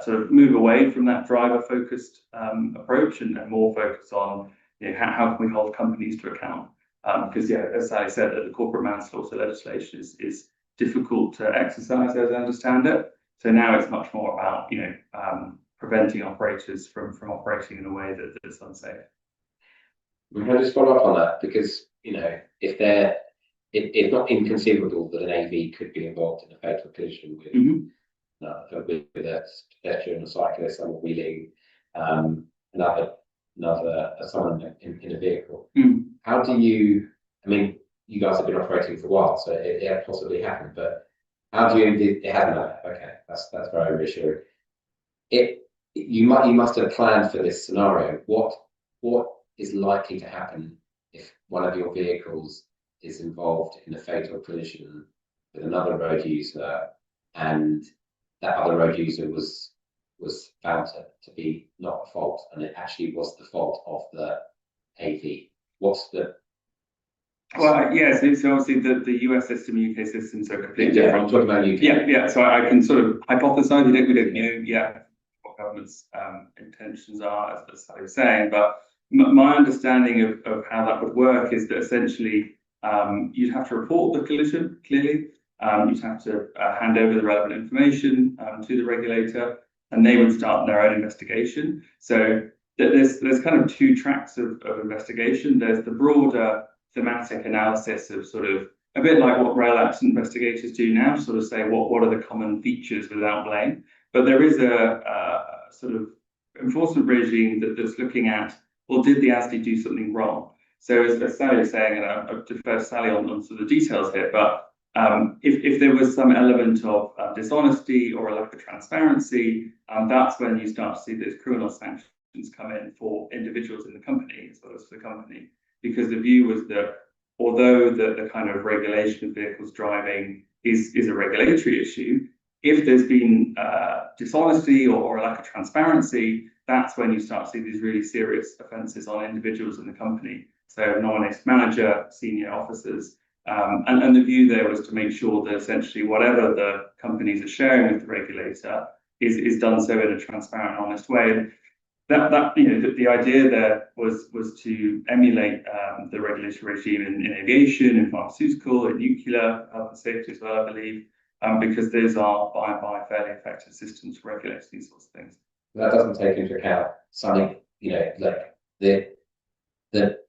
sort of move away from that driver-focused approach and more focus on how can we hold companies to account. Because as Sally said, the corporate manslaughter legislation is difficult to exercise, as I understand it. So now it's much more about preventing operators from operating in a way that's unsafe. Can I just follow up on that? Because it's not inconceivable that an AV could be involved in a fatal collision with with a pedestrian or cyclist, someone wheeling, someone in a vehicle. How do you? I mean, you guys have been operating for a while, so it possibly happened. But how do you? It hasn't. Okay, that's very reassuring. You must have planned for this scenario. What is likely to happen if one of your vehicles is involved in a fatal collision with another road user, and that other road user was found to be not at fault, and it actually was the fault of the AV? What's the? Well, yeah, so obviously the US system, UK systems are completely different. I'm talking about UK. Yeah. So I can sort of hypothesize. We don't know what government's intentions are, as Sally was saying, but my understanding of how that would work is that essentially you'd have to report the collision clearly. You'd have to hand over the relevant information to the regulator, and they would start their own investigation. So there's kind of 2 tracks of investigation. There's the broader thematic analysis of sort of a bit like what rail accident investigators do now, sort of say what are the common features without blame. But there is a sort of enforcement regime that's looking at, well, did the ASD do something wrong? So as Sally was saying, and I defer to Sally on sort of the details here, but If there was some element of dishonesty or a lack of transparency, that's when you start to see those criminal sanctions come in for individuals in the company as well as for the company. Because the view was that although the kind of regulation of vehicles driving is a regulatory issue, if there's been dishonesty or a lack of transparency, that's when you start to see these really serious offences on individuals in the company. So non-honest manager, senior officers. And the view there was to make sure that essentially whatever the companies are sharing with the regulator is done so in a transparent, honest way. And that you know, the idea there was to emulate the regulatory regime in aviation, in pharmaceutical, in nuclear, health and safety as well, I believe, because those are by fairly effective systems to regulate these sorts of things. That doesn't take into account something, you know, like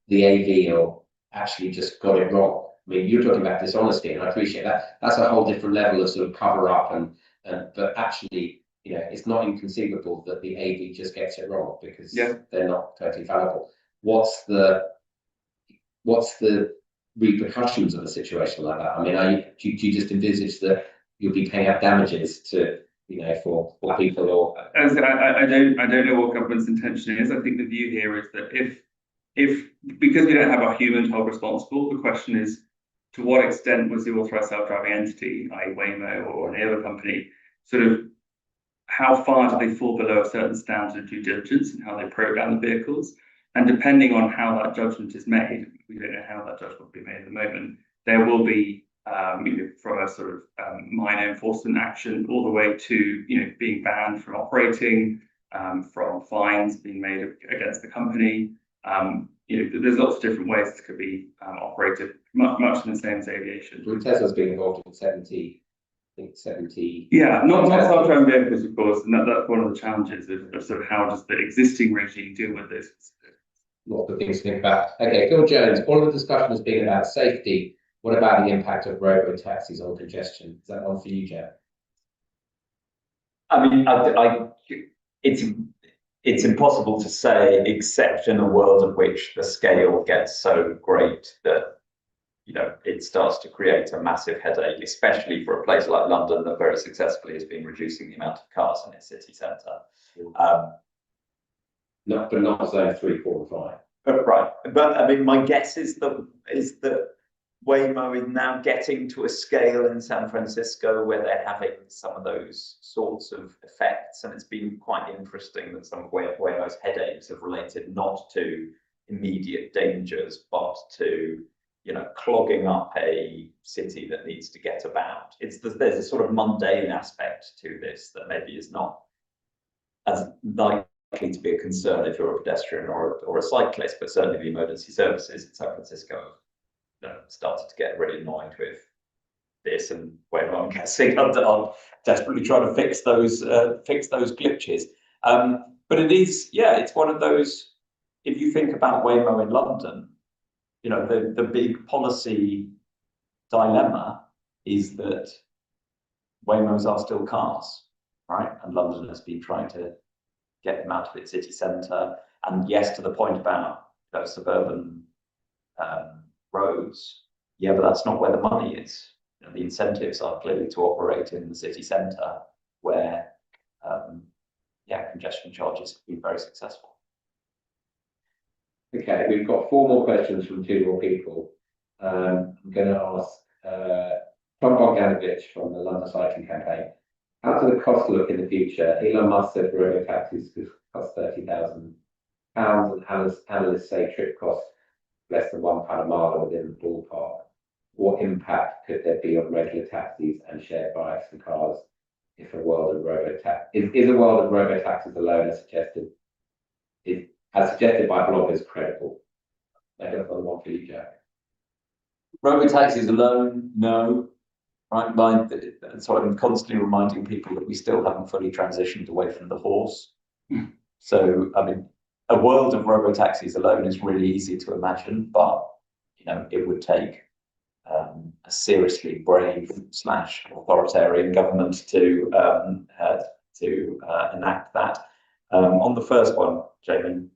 the AV or actually just got it wrong. I mean, you're talking about dishonesty, and I appreciate that. That's a whole different level of sort of cover up, and but actually, you know, it's not inconceivable that the AV just gets it wrong because they're not totally fallible. What's the repercussions of a situation like that? I mean, do you just envisage that you'll be paying out damages to, you know, for people, or? As I said, I don't know what government's intention is. I think the view here is that if because we don't have a human to hold responsible, the question is, to what extent was the authorised self-driving entity, i.e. Waymo or any other company, sort of how far do they fall below a certain standard of due diligence and how they program the vehicles? And depending on how that judgment is made, we don't know how that judgment will be made at the moment, there will be you know, from a sort of minor enforcement action all the way to, you know, being banned from operating, from fines being made against the company. You know, there's lots of different ways this could be operated, much in the same as aviation. Tesla's been involved in 70. I think 70. Yeah, not self-driving vehicles, of course, and that's one of the challenges of sort of how does the existing regime deal with this. Lots of things to think about. Okay, Phil Jones, all of the discussion has been about safety. What about the impact of robo-taxis on congestion? Is that one for you, Jeff? I mean, it's impossible to say, except in a world in which the scale gets so great that, you know, it starts to create a massive headache, especially for a place like London that very successfully has been reducing the amount of cars in its city centre. But not zone 3, 4, and 5. Right, but I mean, my guess is that Waymo is now getting to a scale in San Francisco where they're having some of those sorts of effects, and it's been quite interesting that some of Waymo's headaches have related not to immediate dangers, but to, you know, clogging up a city that needs to get about. There's a sort of mundane aspect to this that maybe is not as likely to be a concern if you're a pedestrian or a cyclist, but certainly the emergency services in San Francisco started to get really annoyed with this, and Waymo, I'm guessing, are desperately trying to fix those glitches. But it is, yeah, it's one of those. If you think about Waymo in London, you know, the big policy dilemma is that Waymos are still cars, right? And London has been trying to get them out of its city centre. And yes, to the point about those suburban roads, yeah, but that's not where the money is. You know, the incentives are clearly to operate in the city centre, where congestion charges have been very successful. Okay, we've got 4 more questions from 2 more people. I'm going to ask Tom Bogdanovich from the London Cycling Campaign. How does the cost look in the future? Elon Musk said robotaxis could cost £30,000, and analysts say trip costs less than £1 a mile or within the ballpark. What impact could there be on regular taxis and shared bikes and cars if a world of is a world of robotaxis alone as suggested by bloggers credible? I don't know one for you, Jack. Robotaxis alone, no. Right, so I'm constantly reminding people that we still haven't fully transitioned away from the horse. So, I mean, a world of robotaxis alone is really easy to imagine, but, you know, it would take a seriously brave / authoritarian government to enact that. On the first one, Jamie.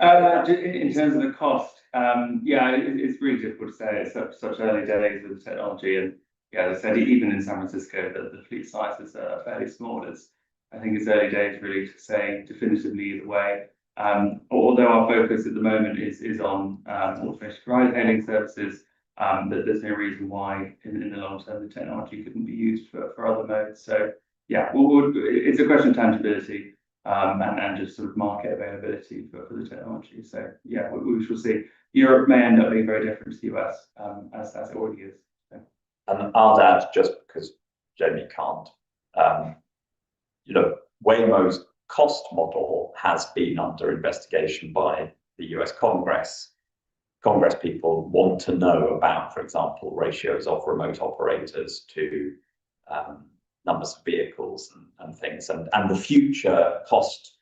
In terms of the cost, yeah, it's really difficult to say. It's such early days of the technology, and yeah, as I said, even in San Francisco, the fleet sizes are fairly small. I think it's early days really to say definitively either way. Although our focus at the moment is on automated ride-hailing services, there's no reason why in the long term the technology couldn't be used for other modes. So yeah, it's a question of tangibility. And just sort of market availability for the technology. So yeah, we shall see. Europe may end up being very different to the US, as it already is. So. And I'll add, just because Jamie can't, Waymo's cost model has been under investigation by the US Congress. Congress people want to know about, for example, ratios of remote operators to numbers of vehicles and things, and the future cost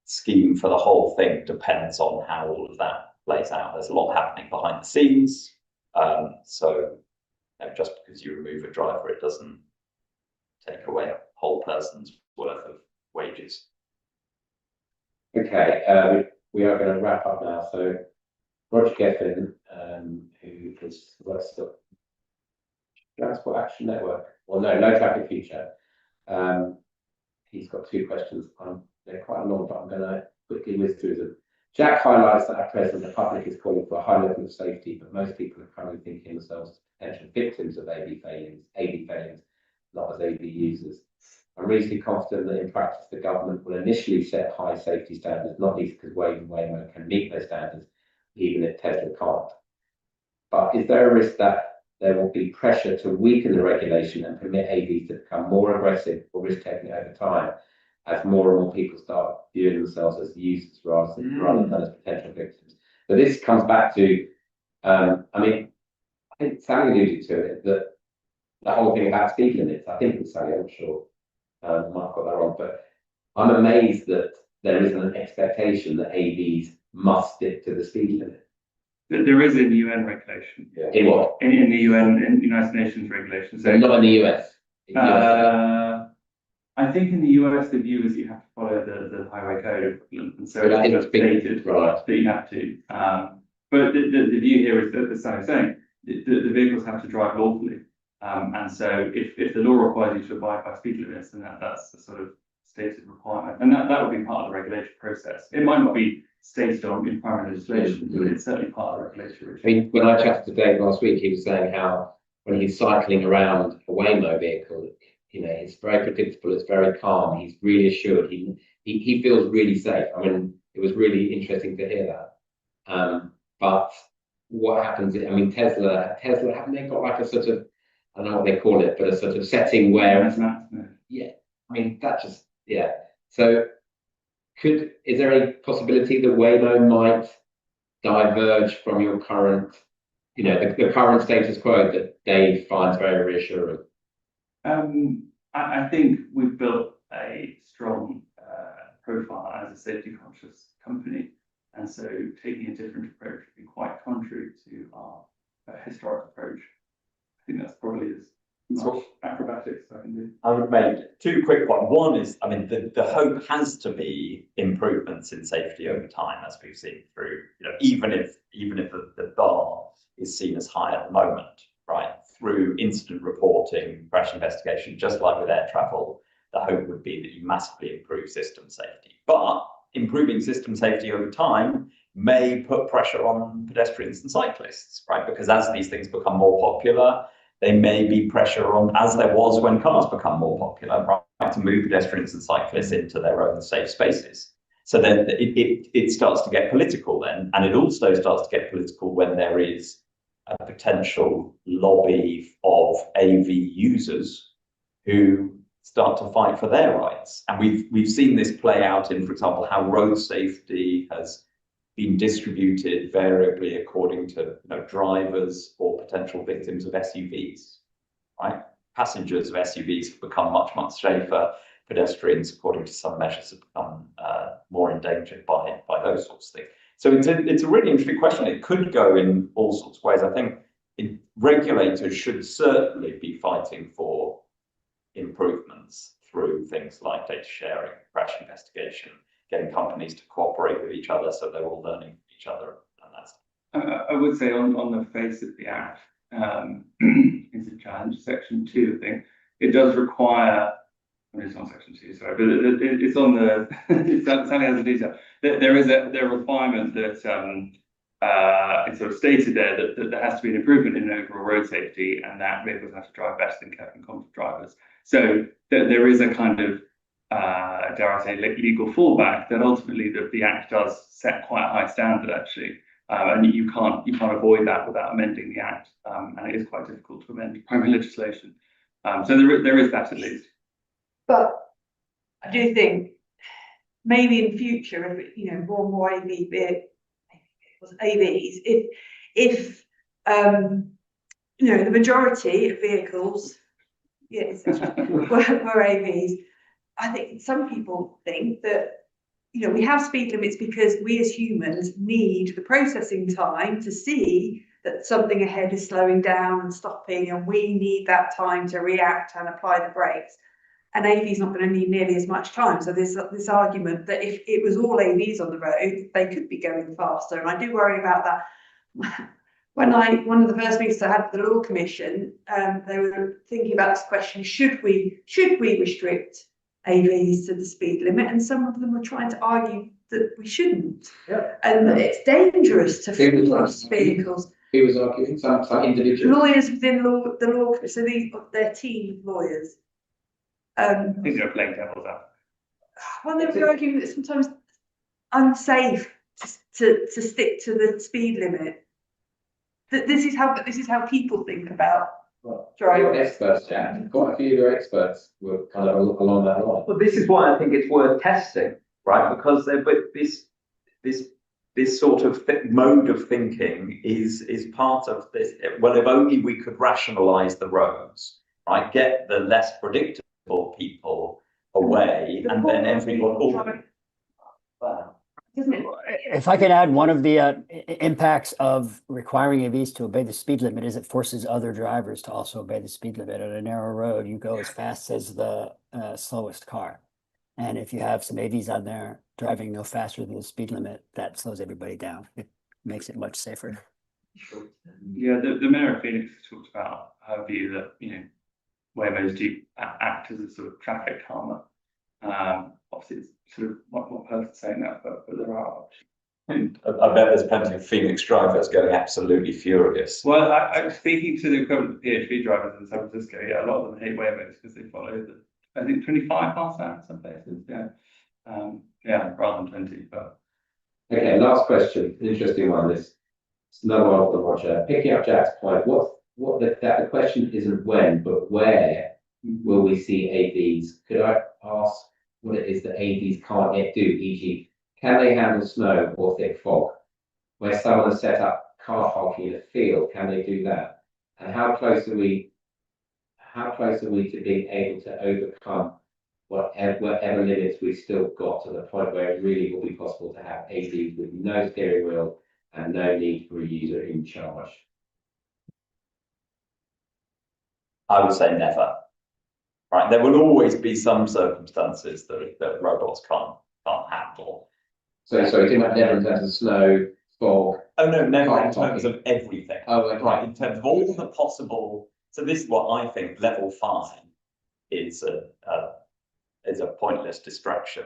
scheme for the whole thing depends on how all of that plays out. There's a lot happening behind the scenes, so just because you remove a driver, it doesn't take away a whole person's worth of wages. Okay, we are going to wrap up now. So Roger Geffen, who is works at Transport Action Network, or no, Low Traffic Future. He's got two questions. They're quite long, but I'm going to quickly whiz through them. Jack highlights that at present the public is calling for a high level of safety, but most people are currently thinking themselves as potential victims of AV failings, not as AV users. I'm reasonably confident that in practice the government will initially set high safety standards, not least because Waymo can meet those standards, even if Tesla can't. But is there a risk that there will be pressure to weaken the regulation and permit AVs to become more aggressive or risk-taking over time, as more and more people start viewing themselves as users rather than as potential victims? So this comes back to, I think Sally alluded to it, that the whole thing about speed limits. I think it was Sally, I'm sure. I might have got that wrong, but I'm amazed that there isn't an expectation that AVs must stick to the speed limit. There is in the UN regulation. Yeah. In what? In the UN, in United Nations regulation. So not in the US. I think in the US the view is you have to follow the highway code, and so it's stated that you have to. But the view here is that, as Sam is saying, the vehicles have to drive lawfully, and so if the law requires you to abide by speed limits, then that's a sort of stated requirement, and that would be part of the regulatory process. It might not be stated in primary legislation, but it's certainly part of the regulatory. I mean, when I chatted to Dave last week, he was saying how when he's cycling around a Waymo vehicle, it's very predictable, it's very calm, he's really assured, he feels really safe. I mean, it was really interesting to hear that. But what happens, Tesla, haven't they got like a sort of, I don't know what they call it, but a sort of setting where So is there any possibility that Waymo might diverge from your current, the current status quo that Dave finds very reassuring? I think we've built a strong profile as a safety conscious company, and so taking a different approach would be quite contrary to our historic approach. I think that's probably as much acrobatics I can do. I would make two quick ones. One is, the hope has to be improvements in safety over time, as we've seen through, even if the bar is seen as high at the moment, right? Through incident reporting, crash investigation, just like with air travel, the hope would be that you massively improve system safety. But improving system safety over time may put pressure on pedestrians and cyclists, right? Because as these things become more popular, there may be pressure on, as there was when cars become more popular, right, to move pedestrians and cyclists into their own safe spaces. So then it starts to get political then, and it also starts to get political when there is a potential lobby of AV users who start to fight for their rights. And we've seen this play out in, for example, how road safety has been distributed variably according to drivers or potential victims of SUVs, right? Passengers of SUVs have become much safer. Pedestrians, according to some measures, have become more endangered by those sorts of things. So it's a really interesting question. It could go in all sorts of ways. I think regulators should certainly be fighting for improvements through things like data sharing, crash investigation, getting companies to cooperate with each other so they're all learning from each other, and that's. I would say on the face of the act, it's a challenge. Section 2, I think it does require. It's on section 2, sorry, but it's on the. It certainly has a detail. There is a requirement that it's sort of stated there that there has to be an improvement in overall road safety, and that vehicles have to drive better than cabin comfort drivers. So there is a kind of dare I say legal fallback that ultimately the Act does set quite a high standard actually, and you can't avoid that without amending the Act, and it is quite difficult to amend primary legislation. So there is that at least. But I do think maybe in future, if more and more AVs, if the majority of vehicles, yes, were AVs, I think some people think that we have speed limits because we as humans need the processing time to see that something ahead is slowing down and stopping, and we need that time to react and apply the brakes. And AV is not going to need nearly as much time. So there's this argument that if it was all AVs on the road, they could be going faster. And I do worry about that. One of the first meetings I had with the Law Commission, they were thinking about this question: should we restrict AVs to the speed limit? And some of them were trying to argue that we shouldn't. Yeah. And that it's dangerous to force vehicles. Who was arguing? Some individual Lawyers within the law, so their team of lawyers. I think they're playing devil's advocate. Well, they were arguing that sometimes unsafe to stick to the speed limit. That this is how people think about driving. experts, Jack. Quite a few of your experts were kind of along that line. Well, this is why I think it's worth testing, right? Because this sort of mode of thinking is part of this. Well, if only we could rationalise the roads, right? Get the less predictable people away, and then everyone. If I could add, one of the impacts of requiring AVs to obey the speed limit is it forces other drivers to also obey the speed limit. On a narrow road, you go as fast as the slowest car. And if you have some AVs on there driving no faster than the speed limit, that slows everybody down. It makes it much safer. Yeah, the Mayor of Phoenix talked about her view that, Waymos do act as a sort of traffic calmer. Obviously, it's sort of one person saying that, but there are options. I bet there's plenty of Phoenix drivers going absolutely furious. Well, I'm speaking to the equivalent of PHV drivers in San Francisco. Yeah, a lot of them hate Waymos because they follow I think 25 miles an hour in some places. Yeah, rather than 20. But Okay, last question. An interesting one. It's another one from Roger. Picking up Jack's point, the question isn't when, but where will we see AVs? Could I ask what it is that AVs can't yet do? E.g., can they handle snow or thick fog? Where someone has set up car parking in a field, can they do that? And how close are we to being able to overcome whatever limits we've still got, to the point where it really will be possible to have AVs with no steering wheel and no need for a user in charge? I would say never. Right, there will always be some circumstances that robots can't handle. So sorry, do you mean never in terms of snow, fog? Oh no, never in terms of everything. Oh, okay. Right, in terms of all the possible. So this is what I think level 5 is a pointless distraction.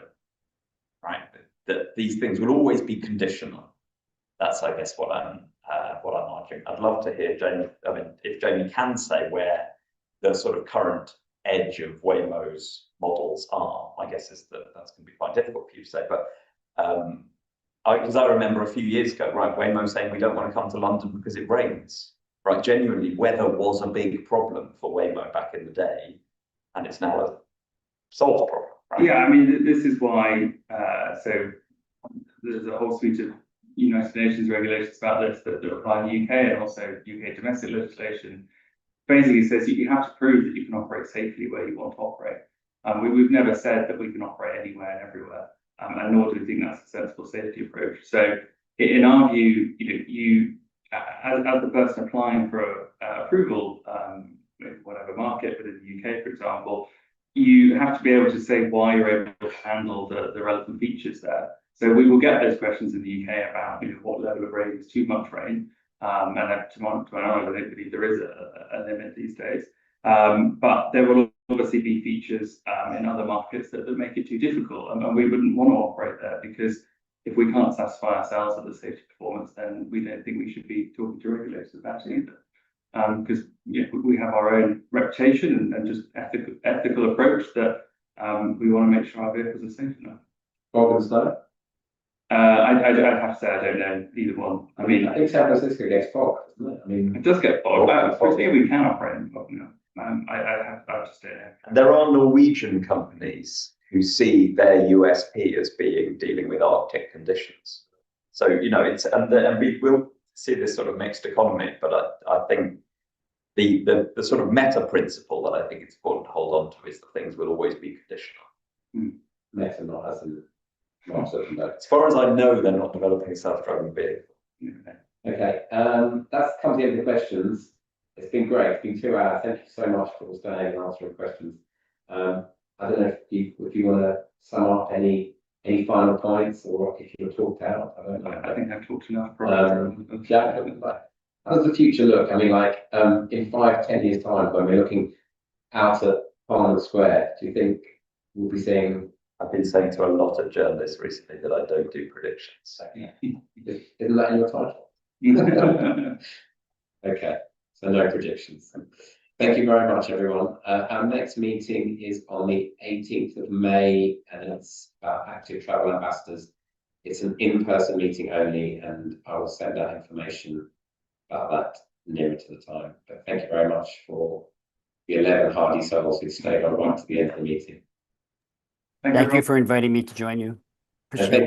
Right, that these things will always be conditional. That's, I guess, what I'm arguing. I'd love to hear Jamie. I mean, if Jamie can say where the sort of current edge of Waymo's models are, I guess that's going to be quite difficult for you to say. But because I remember a few years ago, right, Waymo saying we don't want to come to London because it rains. Right, genuinely, weather was a big problem for Waymo back in the day, and it's now a solved problem. Right? Yeah, I mean, this is why. So there's a whole suite of United Nations regulations about this that apply in the UK, and also UK domestic legislation. Basically says you have to prove that you can operate safely where you want to operate. We've never said that we can operate anywhere and everywhere, and nor do we think that's a sensible safety approach. So in our view, you as the person applying for approval in whatever market, within the UK, for example, you have to be able to say why you're able to handle the relevant features there. So we will get those questions in the UK about, what level of rain is too much rain. And to my knowledge, I don't believe there is a limit these days. But there will obviously be features in other markets that make it too difficult, and we wouldn't want to operate there, because if we can't satisfy ourselves with the safety performance, then we don't think we should be talking to regulators about it either. Because we have our own reputation and just ethical approach that we want to make sure our vehicles are safe enough. I'd have to say I don't know either one. I mean, I think San Francisco gets fogged, doesn't it? I mean, it does get fogged. We can operate in fog now. I have to stay there. There are Norwegian companies who see their USP as being dealing with Arctic conditions. So, it's, and we will see this sort of mixed economy, but I think the sort of meta principle that I think it's important to hold on to is that things will always be conditional. meta, not as in not certain. As far as I know, they're not developing a self-driving vehicle. Okay, that's come to the end of the questions. It's been great. It's been 2 hours. Thank you so much for staying and answering questions. I don't know if you want to sum up any final points, or if you were talked out. I don't know. I think I've talked enough. Probably. Jack, how does the future look? I mean, like in 5-10 years' time, when we're looking out at Parliament Square, do you think we'll be seeing? I've been saying to a lot of journalists recently that I don't do predictions. Isn't that in your title? Okay, so no predictions. Thank you very much, everyone. Our next meeting is on the 18th of May, and it's about active travel ambassadors. It's an in-person meeting only, and I will send out information about that nearer to the time. But thank you very much for the 11 hardy souls who stayed on right to the end of the meeting. Thank you for inviting me to join you. Appreciate it.